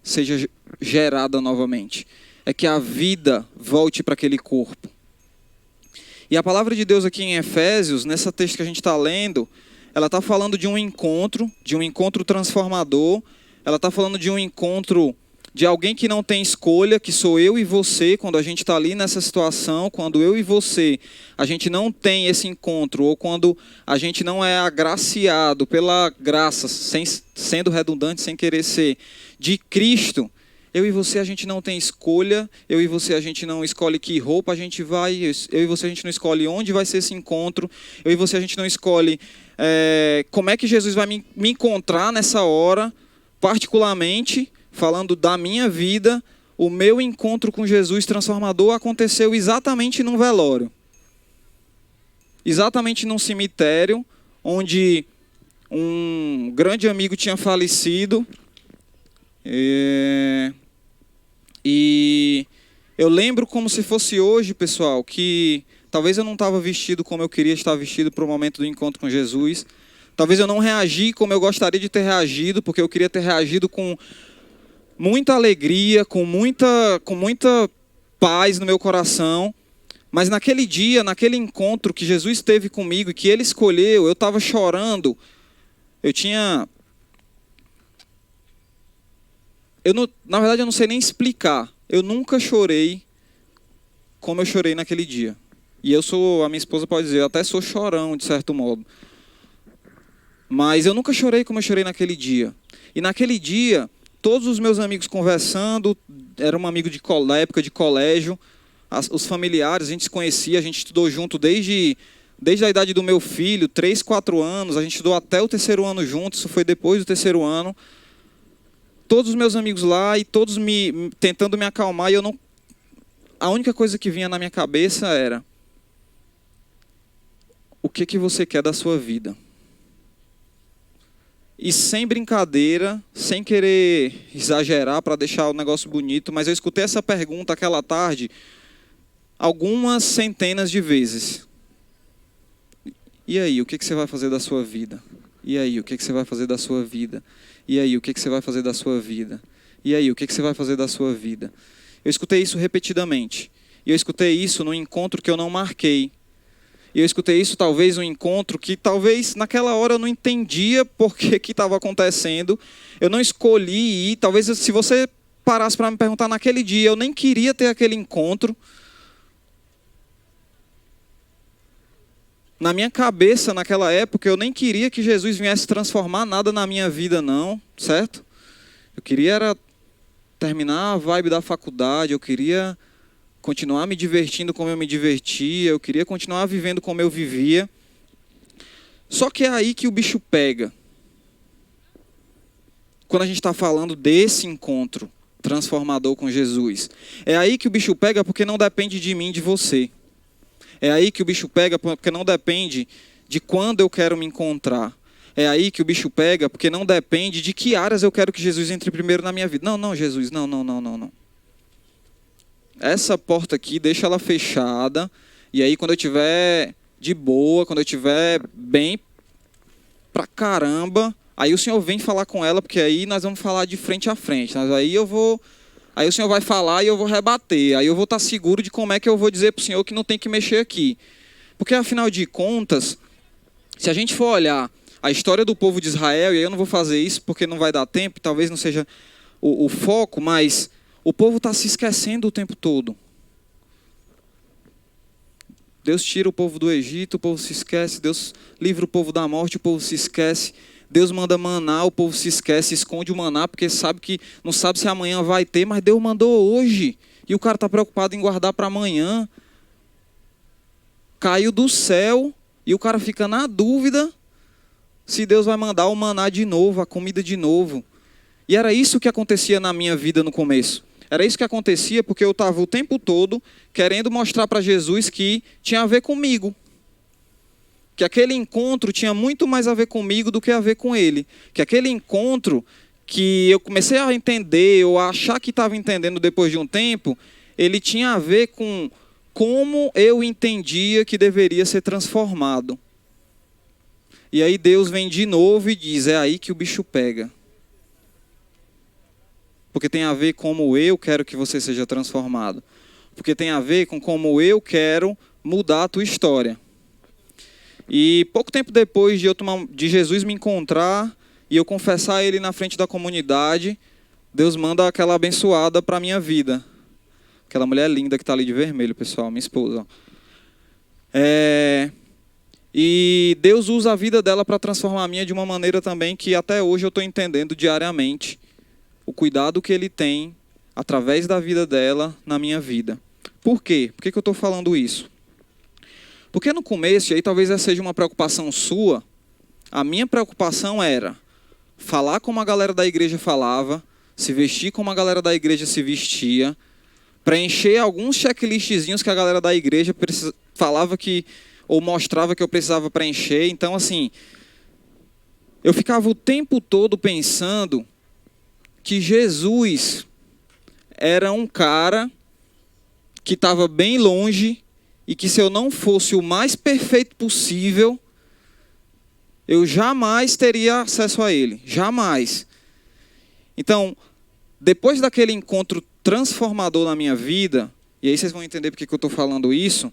seja gerada novamente. É que a vida volte para aquele corpo. E a palavra de Deus aqui em Efésios, nessa texto que a gente está lendo, ela está falando de um encontro transformador. Ela está falando de um encontro de alguém que não tem escolha, que sou eu e você, quando a gente está ali nessa situação, quando eu e você, a gente não tem esse encontro, ou quando a gente não é agraciado pela graça, sendo redundante, sem querer ser, de Cristo, eu e você a gente não tem escolha, eu e você a gente não escolhe que roupa a gente vai, eu e você a gente não escolhe onde vai ser esse encontro, eu e você a gente não escolhe como é que Jesus vai me encontrar nessa hora, particularmente, falando da minha vida, o meu encontro com Jesus transformador aconteceu exatamente num velório. Exatamente num cemitério, onde um grande amigo tinha falecido. E eu lembro como se fosse hoje, pessoal, que talvez eu não estava vestido como eu queria estar vestido para o momento do encontro com Jesus. Talvez eu não reagi como eu gostaria de ter reagido, porque eu queria ter reagido com muita alegria, com muita paz no meu coração. Mas naquele dia, naquele encontro que Jesus teve comigo e que Ele escolheu, eu estava chorando. Na verdade, eu não sei nem explicar. Eu nunca chorei como eu chorei naquele dia. E a minha esposa pode dizer, eu até sou chorão, de certo modo. Mas eu nunca chorei como eu chorei naquele dia. E naquele dia, todos os meus amigos conversando, era um amigo da época de colégio, os familiares, a gente se conhecia, a gente estudou junto desde a idade do meu filho, 3, 4 anos, a gente estudou até o 3º ano juntos, isso foi depois do 3º ano. Todos os meus amigos lá e todos tentando me acalmar, e a única coisa que vinha na minha cabeça era: o que você quer da sua vida? E sem brincadeira, sem querer exagerar para deixar o negócio bonito, mas eu escutei essa pergunta aquela tarde algumas centenas de vezes. E aí, o que você vai fazer da sua vida? E aí, o que você vai fazer da sua vida? E aí, o que você vai fazer da sua vida? E aí, o que você vai fazer da sua vida? Eu escutei isso repetidamente. E eu escutei isso num encontro que eu não marquei. E eu escutei isso talvez num encontro que talvez naquela hora eu não entendia por que estava acontecendo. Eu não escolhi ir. Talvez se você parasse para me perguntar naquele dia, eu nem queria ter aquele encontro. Na minha cabeça, naquela época, eu nem queria que Jesus viesse transformar nada na minha vida, não, certo? Eu queria era terminar a vibe da faculdade, eu queria continuar me divertindo como eu me divertia, eu queria continuar vivendo como eu vivia. Só que é aí que o bicho pega. Quando a gente está falando desse encontro transformador com Jesus. É aí que o bicho pega porque não depende de mim, de você. É aí que o bicho pega porque não depende de quando eu quero me encontrar. é aí que o bicho pega, porque não depende de que áreas eu quero que Jesus entre primeiro na minha vida. Não, Jesus, não. Essa porta aqui, deixa ela fechada, e aí quando eu tiver de boa, quando eu tiver bem pra caramba, aí o Senhor vem falar com ela, porque aí nós vamos falar de frente a frente. Aí o Senhor vai falar e eu vou rebater. Aí eu vou estar seguro de como é que eu vou dizer para o Senhor que não tem que mexer aqui. Porque, afinal de contas, se a gente for olhar a história do povo de Israel, e aí eu não vou fazer isso porque não vai dar tempo, talvez não seja o foco, mas o povo está se esquecendo o tempo todo. Deus tira o povo do Egito, o povo se esquece. Deus livra o povo da morte, o povo se esquece. Deus manda maná, o povo se esquece, esconde o maná, porque não sabe se amanhã vai ter, mas Deus mandou hoje. E o cara está preocupado em guardar para amanhã. Caiu do céu e o cara fica na dúvida se Deus vai mandar o maná de novo, a comida de novo. E era isso que acontecia na minha vida no começo. Era isso que acontecia porque eu estava o tempo todo querendo mostrar para Jesus que tinha a ver comigo. Que aquele encontro tinha muito mais a ver comigo do que a ver com ele. Que aquele encontro que eu comecei a entender, ou a achar que estava entendendo depois de um tempo, ele tinha a ver com como eu entendia que deveria ser transformado. E aí Deus vem de novo e diz, é aí que o bicho pega. Porque tem a ver com como eu quero que você seja transformado. Porque tem a ver com como eu quero mudar a tua história. E pouco tempo depois de Jesus me encontrar e eu confessar ele na frente da comunidade, Deus manda aquela abençoada para a minha vida. Aquela mulher linda que está ali de vermelho, pessoal, minha esposa. E Deus usa a vida dela para transformar a minha de uma maneira também que até hoje eu estou entendendo diariamente o cuidado que ele tem através da vida dela na minha vida. Por quê? Por que eu estou falando isso? Porque no começo, e aí talvez essa seja uma preocupação sua, a minha preocupação era falar como a galera da igreja falava, se vestir como a galera da igreja se vestia, preencher alguns checklistzinhos que a galera da igreja falava que, ou mostrava que eu precisava preencher. Então, assim, eu ficava o tempo todo pensando que Jesus era um cara que estava bem longe e que se eu não fosse o mais perfeito possível, eu jamais teria acesso a ele. Jamais. Então, depois daquele encontro transformador na minha vida, e aí vocês vão entender porque que eu estou falando isso,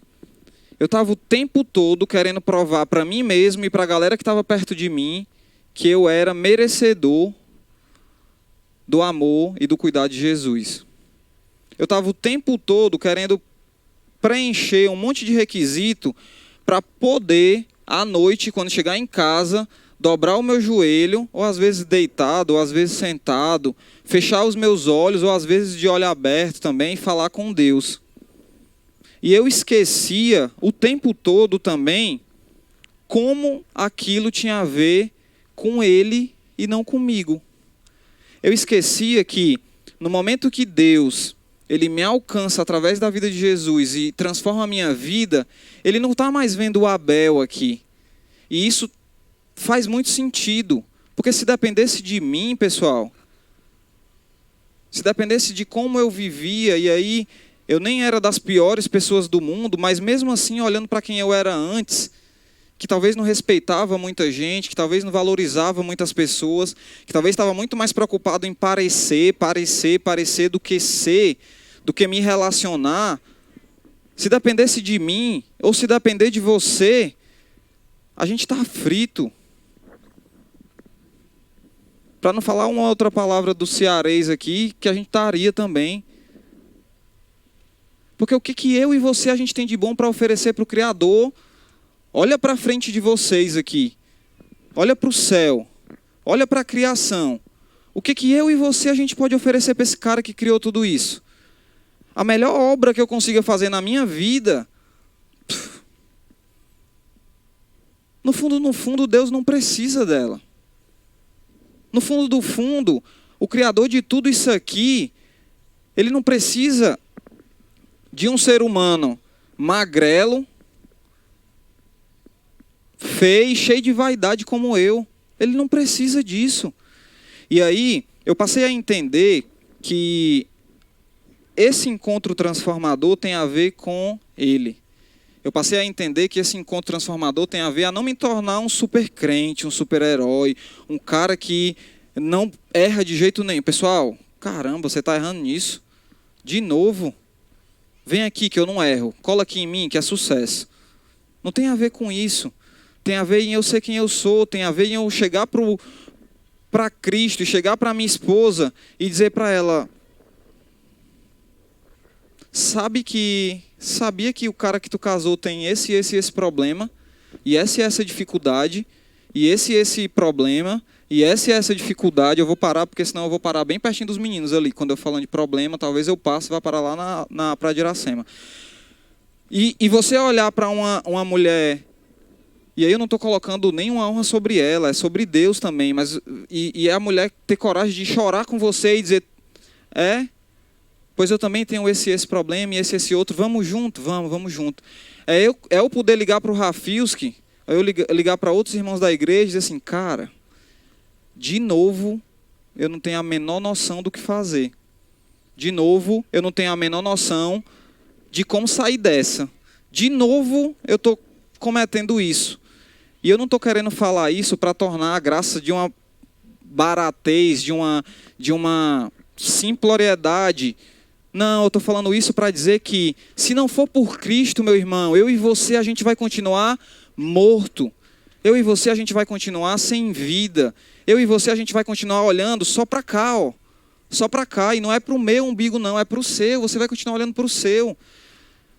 eu estava o tempo todo querendo provar para mim mesmo e para a galera que estava perto de mim que eu era merecedor do amor e do cuidado de Jesus. Eu estava o tempo todo querendo preencher um monte de requisito para poder, à noite, quando chegar em casa, dobrar o meu joelho, ou às vezes deitado, ou às vezes sentado, fechar os meus olhos, ou às vezes de olho aberto também, e falar com Deus. E eu esquecia o tempo todo também como aquilo tinha a ver com ele e não comigo. Eu esquecia que no momento que Deus ele me alcança através da vida de Jesus e transforma a minha vida, ele não está mais vendo o Abel aqui. E isso faz muito sentido. Porque se dependesse de mim, pessoal, se dependesse de como eu vivia, e aí eu nem era das piores pessoas do mundo, mas mesmo assim, olhando para quem eu era antes, que talvez não respeitava muita gente, que talvez não valorizava muitas pessoas, que talvez estava muito mais preocupado em parecer do que ser, do que me relacionar. Se dependesse de mim, ou se depender de você, a gente está frito. Para não falar uma outra palavra do cearês aqui, que a gente estaria também. Porque o que eu e você a gente tem de bom para oferecer para o Criador? Olha para frente de vocês aqui. Olha para o céu. Olha para a criação. O que eu e você a gente pode oferecer para esse cara que criou tudo isso? A melhor obra que eu consiga fazer na minha vida, no fundo, Deus não precisa dela. No fundo do fundo, o Criador de tudo isso aqui, ele não precisa de um ser humano magrelo, feio, cheio de vaidade como eu. Ele não precisa disso. E aí, eu passei a entender que esse encontro transformador tem a ver com ele. Eu passei a entender que esse encontro transformador tem a ver a não me tornar um super crente, um super herói, um cara que não erra de jeito nenhum. Pessoal, caramba, você está errando nisso. De novo. Vem aqui que eu não erro. Cola aqui em mim que é sucesso. Não tem a ver com isso. Tem a ver em eu ser quem eu sou. Tem a ver em eu chegar para Cristo e chegar para minha esposa e dizer para ela: sabia que o cara que tu casou tem esse problema, e essa dificuldade, e esse problema, e essa dificuldade. Eu vou parar, porque senão eu vou parar bem pertinho dos meninos ali. Quando eu falando de problema, talvez eu passe e vá parar lá na Praia de Iracema. E você olhar para uma mulher, e aí eu não estou colocando nenhuma honra sobre ela, é sobre Deus também, mas e é a mulher ter coragem de chorar com você e dizer: pois eu também tenho esse problema e esse outro, vamos junto, vamos junto. É eu poder ligar para o Rafilski, eu ligar para outros irmãos da igreja e dizer assim: cara, de novo, eu não tenho a menor noção do que fazer. De novo, eu não tenho a menor noção de como sair dessa. De novo, eu estou cometendo isso. E eu não estou querendo falar isso para tornar a graça de uma baratez, de uma simploriedade. Não, eu estou falando isso para dizer que, se não for por Cristo, meu irmão, eu e você, a gente vai continuar morto. Eu e você, a gente vai continuar sem vida. Eu e você, a gente vai continuar olhando só para cá, ó. Só para cá. E não é para o meu umbigo, não. É para o seu. Você vai continuar olhando para o seu.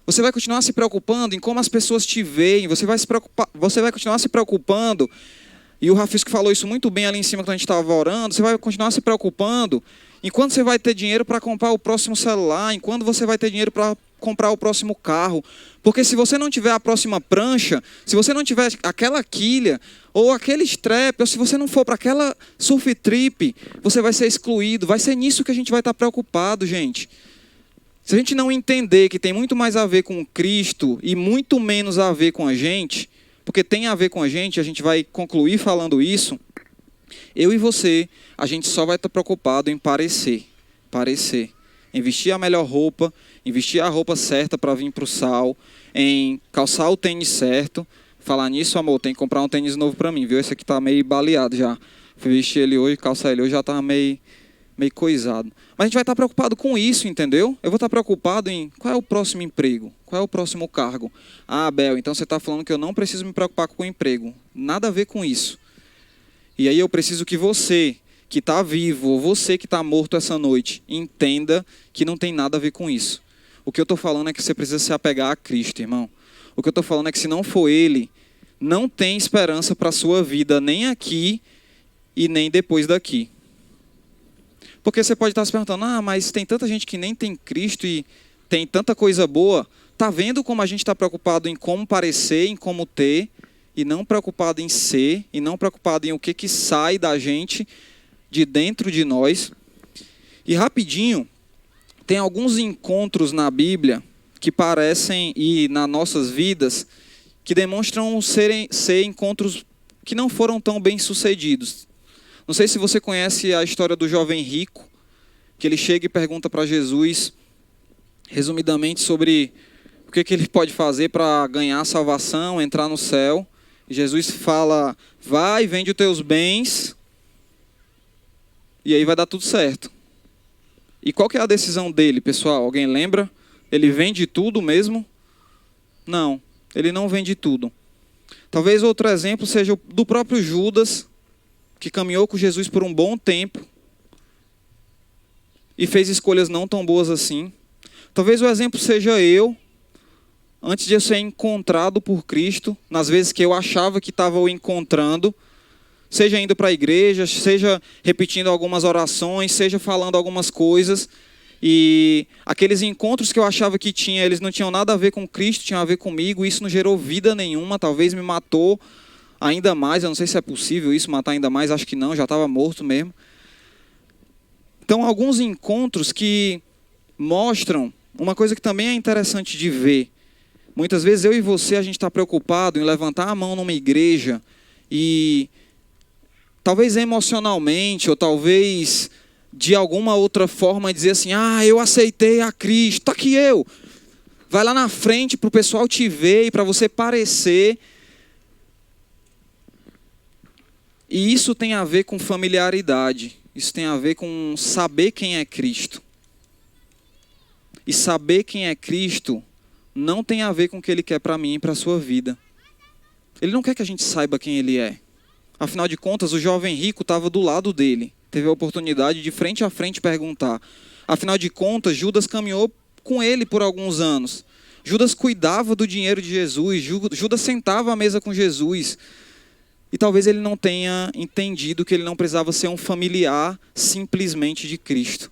Você vai continuar se preocupando em como as pessoas te veem. Você vai continuar se preocupando. E o Rafisco falou isso muito bem ali em cima quando a gente estava orando. Você vai continuar se preocupando em quando você vai ter dinheiro para comprar o próximo celular, em quando você vai ter dinheiro para comprar o próximo carro. Porque se você não tiver a próxima prancha, se você não tiver aquela quilha, ou aquele strap, ou se você não for para aquela surf trip, você vai ser excluído. Vai ser nisso que a gente vai estar preocupado, gente. Se a gente não entender que tem muito mais a ver com Cristo e muito menos a ver com a gente, porque tem a ver com a gente vai concluir falando isso, eu e você, a gente só vai estar preocupado em parecer. Em vestir a melhor roupa, em vestir a roupa certa para vir para o sal, em calçar o tênis certo. Falar nisso, amor, tem que comprar um tênis novo para mim, viu? Esse aqui tá meio baleado já. Fui vestir ele hoje, calçar ele hoje, já tá meio coisado. Mas a gente vai estar preocupado com isso, entendeu? Eu vou estar preocupado em qual é o próximo emprego, qual é o próximo cargo. Ah, Abel, então você está falando que eu não preciso me preocupar com o emprego. Nada a ver com isso. E aí eu preciso que você, que está vivo, ou você que está morto essa noite, entenda que não tem nada a ver com isso. O que eu estou falando é que você precisa se apegar a Cristo, irmão. O que eu estou falando é que se não for Ele, não tem esperança para a sua vida, nem aqui e nem depois daqui. Porque você pode estar se perguntando: mas tem tanta gente que nem tem Cristo e tem tanta coisa boa. Está vendo como a gente está preocupado em como parecer, em como ter, e não preocupado em ser, e não preocupado em o que sai da gente, de dentro de nós. E rapidinho, tem alguns encontros na Bíblia que parecem, e nas nossas vidas, que demonstram ser encontros que não foram tão bem sucedidos. Não sei se você conhece a história do jovem rico, que ele chega e pergunta para Jesus, resumidamente, sobre o que ele pode fazer para ganhar a salvação, entrar no céu. E Jesus fala: vai, vende os teus bens, e aí vai dar tudo certo. E qual que é a decisão dele, pessoal? Alguém lembra? Ele vende tudo mesmo? Não, ele não vende tudo. Talvez outro exemplo seja o do próprio Judas, que caminhou com Jesus por um bom tempo e fez escolhas não tão boas assim. Talvez o exemplo seja eu, antes de eu ser encontrado por Cristo, nas vezes que eu achava que estava o encontrando, seja indo para a igreja, seja repetindo algumas orações, seja falando algumas coisas, e aqueles encontros que eu achava que tinha, eles não tinham nada a ver com Cristo, tinham a ver comigo, e isso não gerou vida nenhuma, talvez me matou ainda mais. Eu não sei se é possível isso, matar ainda mais, acho que não, já estava morto mesmo. Então, alguns encontros que mostram uma coisa que também é interessante de ver. Muitas vezes eu e você, a gente está preocupado em levantar a mão numa igreja e talvez emocionalmente, ou talvez de alguma outra forma dizer assim, eu aceitei a Cristo, tá aqui eu. Vai lá na frente para o pessoal te ver e para você parecer. E isso tem a ver com familiaridade. Isso tem a ver com saber quem é Cristo. E saber quem é Cristo não tem a ver com o que Ele quer para mim e para a sua vida. Ele não quer que a gente saiba quem Ele é. Afinal de contas, o jovem rico estava do lado dele. Teve a oportunidade de frente a frente perguntar. Afinal de contas, Judas caminhou com ele por alguns anos. Judas cuidava do dinheiro de Jesus. Judas sentava à mesa com Jesus. E talvez ele não tenha entendido que ele não precisava ser um familiar simplesmente de Cristo.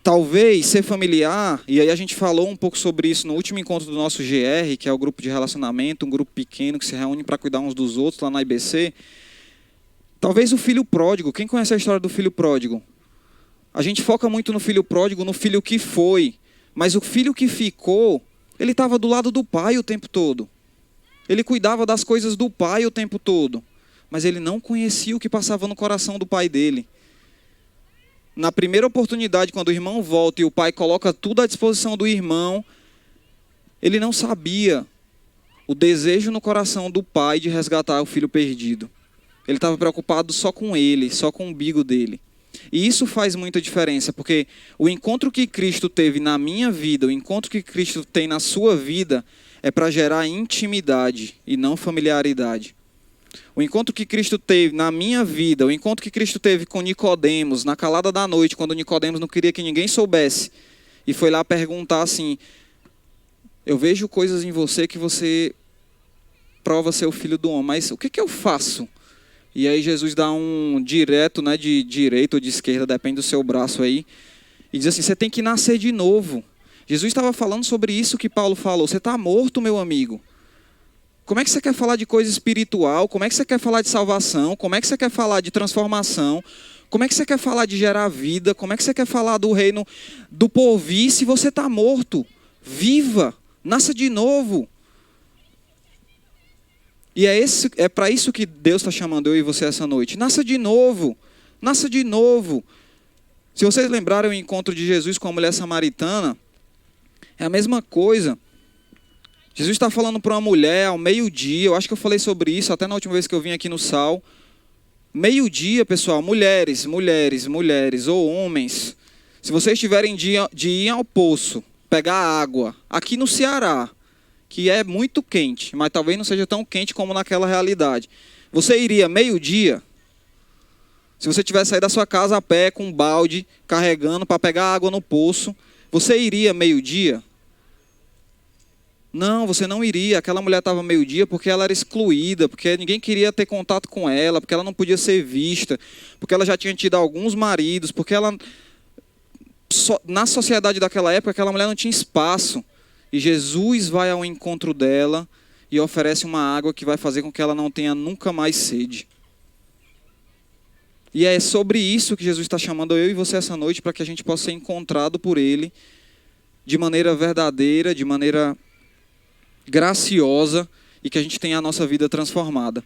Talvez ser familiar, e aí a gente falou um pouco sobre isso no último encontro do nosso GR, que é o grupo de relacionamento, um grupo pequeno que se reúne para cuidar uns dos outros lá na IBC. Talvez o filho pródigo, quem conhece a história do filho pródigo? A gente foca muito no filho pródigo, no filho que foi, mas o filho que ficou, ele estava do lado do pai o tempo todo. Ele cuidava das coisas do pai o tempo todo, mas ele não conhecia o que passava no coração do pai dele. Na primeira oportunidade, quando o irmão volta e o pai coloca tudo à disposição do irmão, ele não sabia o desejo no coração do pai de resgatar o filho perdido. Ele estava preocupado só com ele, só com o umbigo dele. E isso faz muita diferença, porque o encontro que Cristo teve na minha vida, o encontro que Cristo tem na sua vida, é para gerar intimidade e não familiaridade. O encontro que Cristo teve na minha vida, o encontro que Cristo teve com Nicodemos, na calada da noite, quando Nicodemos não queria que ninguém soubesse, e foi lá perguntar assim, eu vejo coisas em você que você prova ser o filho do homem, mas o que eu faço? E aí Jesus dá um direto, né, de direita ou de esquerda, depende do seu braço aí, e diz assim, você tem que nascer de novo. Jesus estava falando sobre isso que Paulo falou, você está morto, meu amigo. Como é que você quer falar de coisa espiritual? Como é que você quer falar de salvação? Como é que você quer falar de transformação? Como é que você quer falar de gerar vida? Como é que você quer falar do reino do porvir se você está morto? Viva, nasça de novo. E é para isso que Deus está chamando eu e você essa noite. Nasça de novo, nasça de novo. Se vocês lembrarem o encontro de Jesus com a mulher samaritana, é a mesma coisa. Jesus está falando para uma mulher ao meio-dia, eu acho que eu falei sobre isso até na última vez que eu vim aqui no Sal. Meio-dia, pessoal, mulheres ou homens, se vocês tiverem de ir ao poço, pegar água, aqui no Ceará, que é muito quente, mas talvez não seja tão quente como naquela realidade. Você iria meio-dia? Se você tivesse saído da sua casa a pé com um balde, carregando para pegar água no poço, você iria meio-dia? Não, você não iria. Aquela mulher estava meio-dia porque ela era excluída, porque ninguém queria ter contato com ela, porque ela não podia ser vista, porque ela já tinha tido alguns maridos, porque ela, na sociedade daquela época, aquela mulher não tinha espaço. E Jesus vai ao encontro dela e oferece uma água que vai fazer com que ela não tenha nunca mais sede. E é sobre isso que Jesus está chamando eu e você essa noite, para que a gente possa ser encontrado por Ele de maneira verdadeira, de maneira graciosa, e que a gente tenha a nossa vida transformada.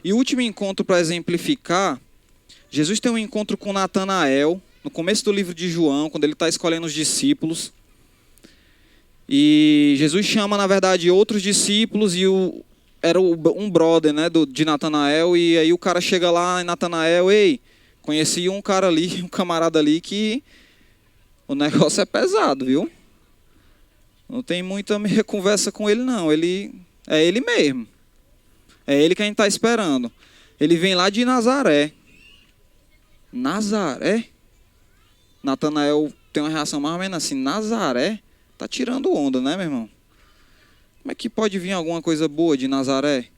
E o último encontro para exemplificar, Jesus tem um encontro com Natanael, no começo do livro de João, quando ele está escolhendo os discípulos. E Jesus chama, na verdade, outros discípulos, e era um brother, né, de Natanael, e aí o cara chega lá em Natanael, ei, conheci um cara ali, um camarada ali, que o negócio é pesado, viu? Não tem muita conversa com ele, não. Ele é ele mesmo. É ele que a gente está esperando. Ele vem lá de Nazaré. Nazaré? Natanael tem uma reação mais ou menos assim, Nazaré? Tá tirando onda, né, meu irmão? Como é que pode vir alguma coisa boa de Nazaré?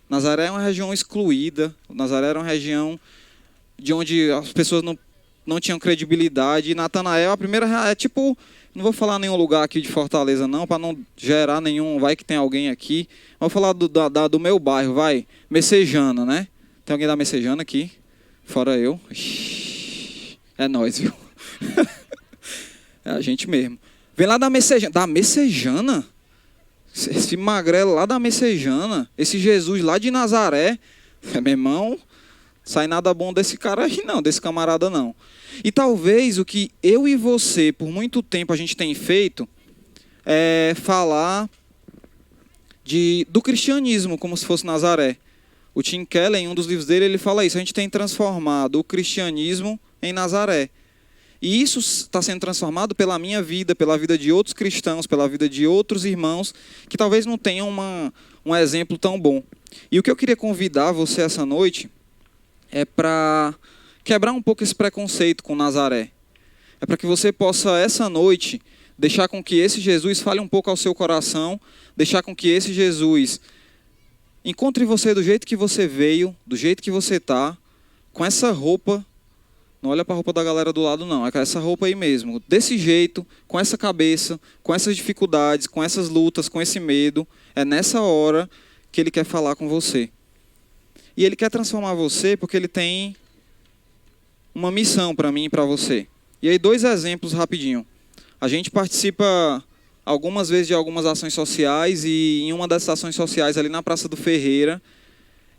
Nazaré é uma região excluída. Nazaré era uma região de onde as pessoas não tinham credibilidade. E Natanael, a primeira é tipo, não vou falar nenhum lugar aqui de Fortaleza não, para não gerar nenhum, vai que tem alguém aqui. Vou falar do meu bairro, vai, Messejana, né? Tem alguém da Messejana aqui? Fora eu. É nós, viu? É a gente mesmo. Vem lá da Messejana. Da Messejana? Esse magrelo lá da Messejana. Esse Jesus lá de Nazaré. Meu irmão, Sai nada bom desse cara aí não, desse camarada não. E talvez o que eu e você, por muito tempo, a gente tem feito é falar do cristianismo como se fosse Nazaré. O Tim Keller, em um dos livros dele, ele fala isso. A gente tem transformado o cristianismo em Nazaré. E isso está sendo transformado pela minha vida, pela vida de outros cristãos, pela vida de outros irmãos que talvez não tenham um exemplo tão bom. E o que eu queria convidar você essa noite é para quebrar um pouco esse preconceito com Nazaré. É para que você possa, essa noite, deixar com que esse Jesus fale um pouco ao seu coração, deixar com que esse Jesus encontre você do jeito que você veio, do jeito que você está, com essa roupa. Não olha para a roupa da galera do lado, não. É com essa roupa aí mesmo. Desse jeito, com essa cabeça, com essas dificuldades, com essas lutas, com esse medo. É nessa hora que ele quer falar com você. E ele quer transformar você porque ele tem uma missão para mim e para você. E aí 2 exemplos rapidinho. A gente participa algumas vezes de algumas ações sociais e em uma dessas ações sociais ali na Praça do Ferreira,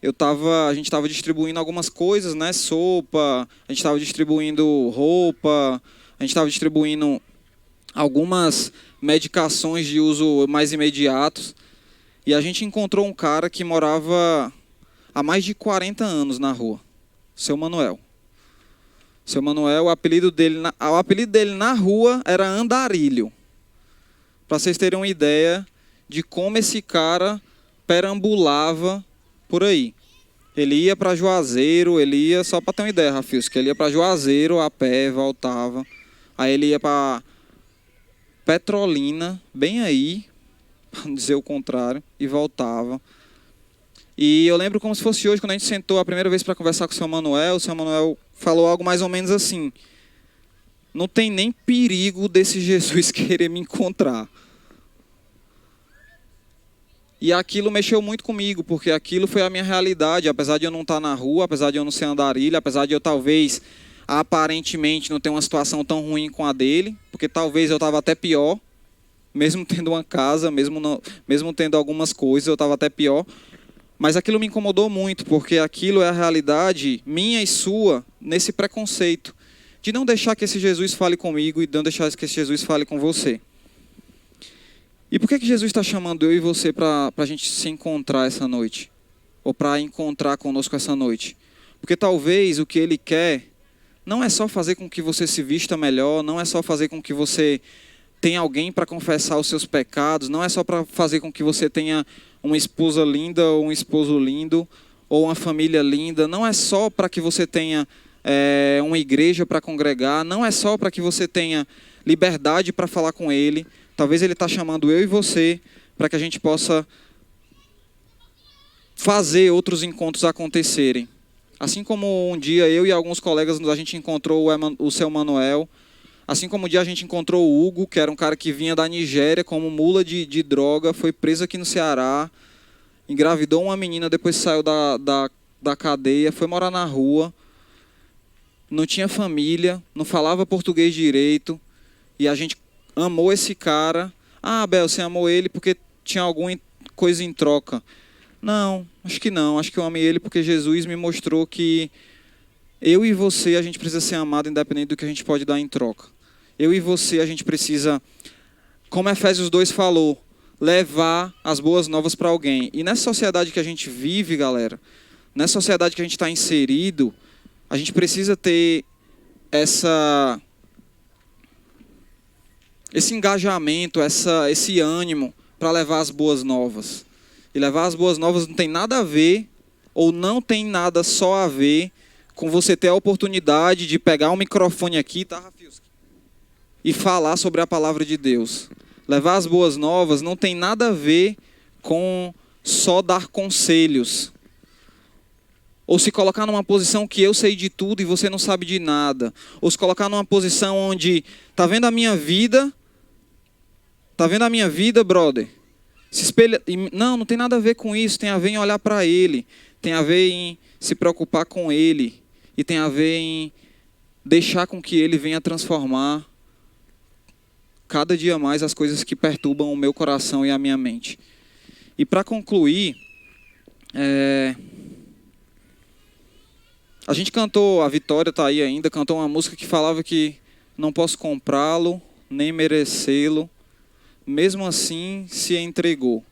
a gente estava distribuindo algumas coisas, né? Sopa, a gente estava distribuindo roupa, a gente estava distribuindo algumas medicações de uso mais imediatos. E a gente encontrou um cara que morava há mais de 40 anos na rua, Seu Manuel. Seu Manuel, o apelido dele na rua era Andarilho. Para vocês terem uma ideia de como esse cara perambulava por aí. Ele ia para Juazeiro, só para ter uma ideia, Rafios, que ele ia para Juazeiro a pé, voltava. Aí ele ia para Petrolina, bem aí, para não dizer o contrário, e voltava. E eu lembro como se fosse hoje, quando a gente sentou a primeira vez para conversar com o seu Manuel falou algo mais ou menos assim: não tem nem perigo desse Jesus querer me encontrar. E aquilo mexeu muito comigo, porque aquilo foi a minha realidade. Apesar de eu não estar na rua, apesar de eu não ser Andarilho, apesar de eu talvez, aparentemente, não ter uma situação tão ruim com a dele, porque talvez eu estava até pior, mesmo tendo uma casa, mesmo tendo algumas coisas, eu estava até pior. Mas aquilo me incomodou muito, porque aquilo é a realidade minha e sua nesse preconceito, de não deixar que esse Jesus fale comigo e de não deixar que esse Jesus fale com você. E por que Jesus está chamando eu e você para a gente se encontrar essa noite? Ou para encontrar conosco essa noite? Porque talvez o que ele quer não é só fazer com que você se vista melhor, não é só fazer com que você tenha alguém para confessar os seus pecados, não é só para fazer com que você tenha uma esposa linda ou um esposo lindo, ou uma família linda, não é só para que você tenha uma igreja para congregar, não é só para que você tenha liberdade para falar com ele. Talvez ele está chamando eu e você para que a gente possa fazer outros encontros acontecerem. Assim como um dia eu e alguns colegas a gente encontrou o seu Manuel, assim como um dia a gente encontrou o Hugo, que era um cara que vinha da Nigéria como mula de droga, foi preso aqui no Ceará, engravidou uma menina, depois saiu da cadeia, foi morar na rua, não tinha família, não falava português direito, e a gente amou esse cara. Ah, Bel, você amou ele porque tinha alguma coisa em troca. Não, acho que não. Acho que eu amei ele porque Jesus me mostrou que eu e você, a gente precisa ser amado independente do que a gente pode dar em troca. Eu e você, a gente precisa, como Efésios 2 falou, levar as boas novas para alguém. E nessa sociedade que a gente vive, galera, nessa sociedade que a gente está inserido, a gente precisa ter esse engajamento, esse ânimo para levar as boas novas. E levar as boas novas não tem nada a ver, ou não tem nada só a ver, com você ter a oportunidade de pegar um microfone aqui, tá, Rafiuski? E falar sobre a palavra de Deus. Levar as boas novas não tem nada a ver com só dar conselhos. Ou se colocar numa posição que eu sei de tudo e você não sabe de nada. Ou se colocar numa posição onde, tá vendo a minha vida? Tá vendo a minha vida, brother? Se espelha. Não tem nada a ver com isso. Tem a ver em olhar para ele. Tem a ver em se preocupar com ele. E tem a ver em deixar com que ele venha transformar cada dia mais as coisas que perturbam o meu coração e a minha mente. E para concluir, A gente cantou, a Vitória tá aí ainda, cantou uma música que falava que não posso comprá-lo, nem merecê-lo, mesmo assim se entregou.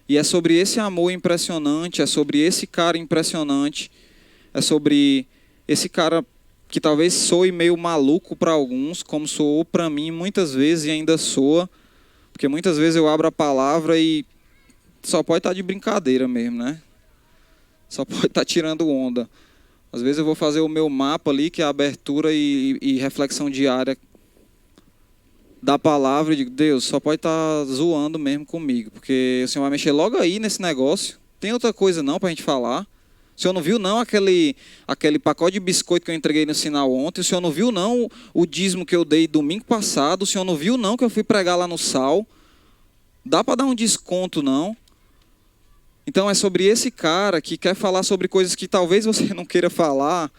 E é sobre esse amor impressionante, é sobre esse cara impressionante, é sobre esse cara que talvez soe meio maluco para alguns, como soou para mim muitas vezes e ainda soa, porque muitas vezes eu abro a palavra e só pode estar de brincadeira mesmo, né? Só pode estar tirando onda. Às vezes eu vou fazer o meu mapa ali, que é a abertura e reflexão diária da palavra, e digo, Deus, só pode estar zoando mesmo comigo, porque o Senhor vai mexer logo aí nesse negócio. Tem outra coisa não para a gente falar. O Senhor não viu não aquele pacote de biscoito que eu entreguei no sinal ontem. O Senhor não viu não o dízimo que eu dei domingo passado. O Senhor não viu não que eu fui pregar lá no Sal. Dá para dar um desconto não. Então é sobre esse cara que quer falar sobre coisas que talvez você não queira falar,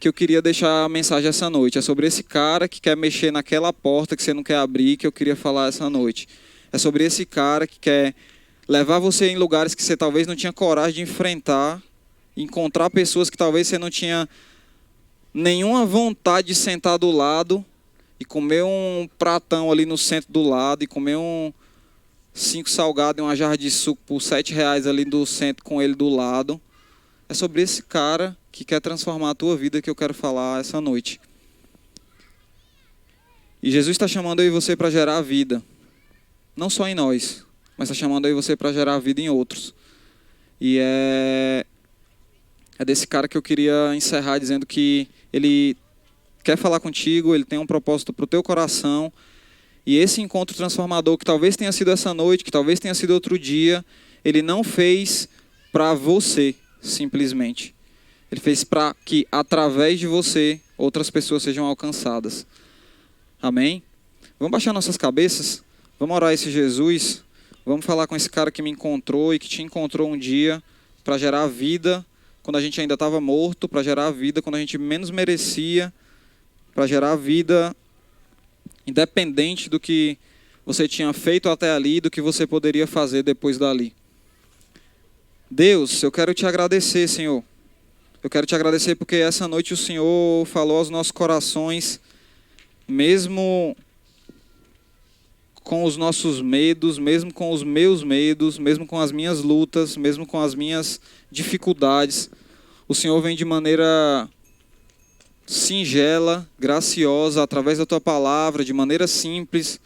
que eu queria deixar a mensagem essa noite. É sobre esse cara que quer mexer naquela porta que você não quer abrir, que eu queria falar essa noite. É sobre esse cara que quer levar você em lugares que você talvez não tinha coragem de enfrentar, encontrar pessoas que talvez você não tinha nenhuma vontade de sentar do lado e comer um pratão ali no centro do lado e comer 5 salgados e uma jarra de suco por R$7 ali do centro com ele do lado. É sobre esse cara que quer transformar a tua vida que eu quero falar essa noite. E Jesus está chamando eu e você para gerar vida. Não só em nós, mas está chamando eu e você para gerar vida em outros. E é desse cara que eu queria encerrar dizendo que ele quer falar contigo, ele tem um propósito para o teu coração. E esse encontro transformador, que talvez tenha sido essa noite, que talvez tenha sido outro dia, ele não fez para você, simplesmente. Ele fez para que, através de você, outras pessoas sejam alcançadas. Amém? Vamos baixar nossas cabeças? Vamos orar a esse Jesus? Vamos falar com esse cara que me encontrou e que te encontrou um dia para gerar vida quando a gente ainda estava morto, para gerar vida quando a gente menos merecia, para gerar vida independente do que você tinha feito até ali, do que você poderia fazer depois dali. Deus, eu quero te agradecer, Senhor. Eu quero te agradecer porque essa noite o Senhor falou aos nossos corações, mesmo com os nossos medos, mesmo com os meus medos, mesmo com as minhas lutas, mesmo com as minhas dificuldades. O Senhor vem de maneira singela, graciosa, através da tua palavra, de maneira simples,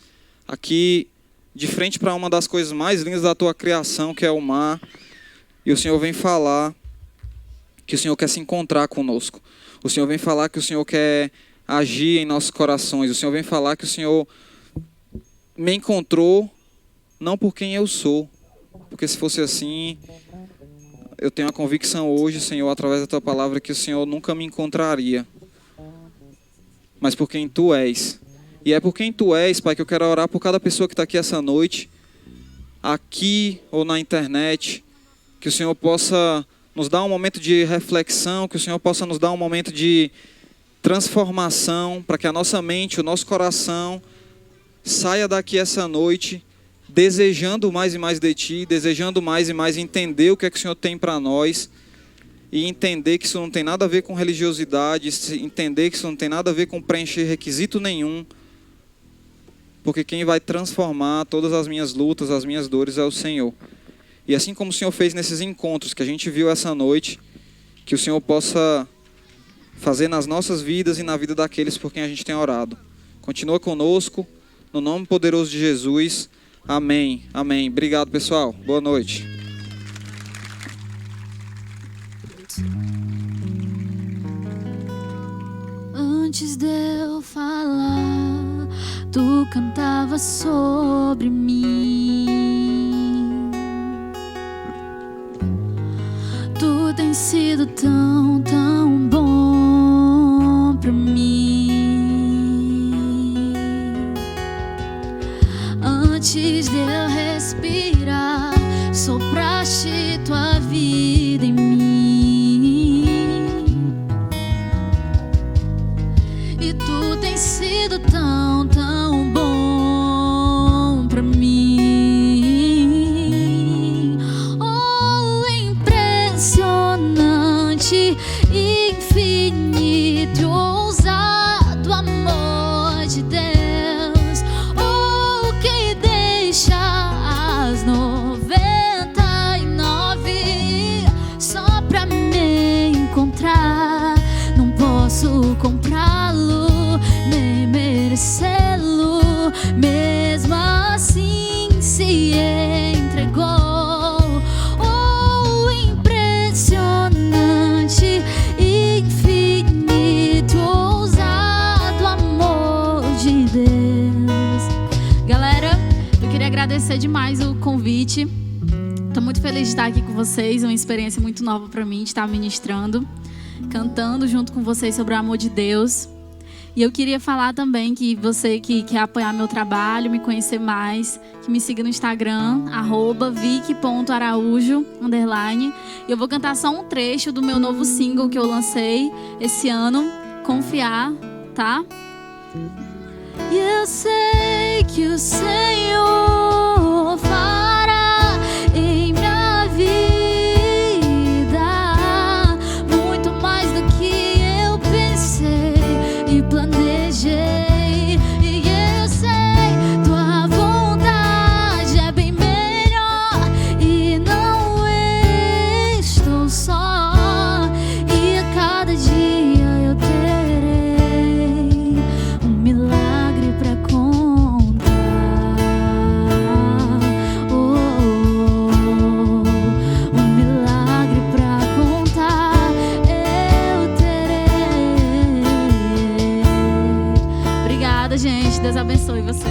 aqui de frente para uma das coisas mais lindas da tua criação, que é o mar. E o Senhor vem falar que o Senhor quer se encontrar conosco. O Senhor vem falar que o Senhor quer agir em nossos corações. O Senhor vem falar que o Senhor me encontrou não por quem eu sou, porque se fosse assim, eu tenho a convicção hoje, Senhor, através da tua palavra, que o Senhor nunca me encontraria, mas por quem tu és. E é por quem tu és, Pai, que eu quero orar por cada pessoa que está aqui essa noite, aqui ou na internet, que o Senhor possa nos dar um momento de reflexão, que o Senhor possa nos dar um momento de transformação, para que a nossa mente, o nosso coração saia daqui essa noite desejando mais e mais de Ti, desejando mais e mais entender o que é que o Senhor tem para nós, e entender que isso não tem nada a ver com religiosidade, entender que isso não tem nada a ver com preencher requisito nenhum, porque quem vai transformar todas as minhas lutas, as minhas dores é o Senhor. E assim como o Senhor fez nesses encontros que a gente viu essa noite, que o Senhor possa fazer nas nossas vidas e na vida daqueles por quem a gente tem orado. Continua conosco, no nome poderoso de Jesus. Amém. Amém. Obrigado, pessoal. Boa noite. Antes de eu falar, tu cantava sobre mim. Tu tens sido tão, tão bom pra mim. Antes de eu respirar, sopraste tua vida em mim. E tu tens sido tão, tão bom pra mim. Oh, impressionante, comprá-lo, nem merecê-lo. Mesmo assim se entregou. Oh, impressionante, infinito, ousado amor de Deus. Galera, eu queria agradecer demais o convite. Estou muito feliz de estar aqui com vocês. É uma experiência muito nova para mim de estar ministrando, cantando junto com vocês sobre o amor de Deus. E eu queria falar também que você que quer apoiar meu trabalho, me conhecer mais, que me siga no Instagram, @vic.araújo_. E eu vou cantar só um trecho do meu novo single que eu lancei esse ano, Confiar, tá? E eu sei que o Senhor fará em minha vida muito mais do que eu pensei e planejei. E eu sei, tua vontade é bem melhor e não estou só. E a cada dia eu terei um milagre pra contar. Um milagre pra contar eu terei. Obrigada, gente. Deus abençoe vocês.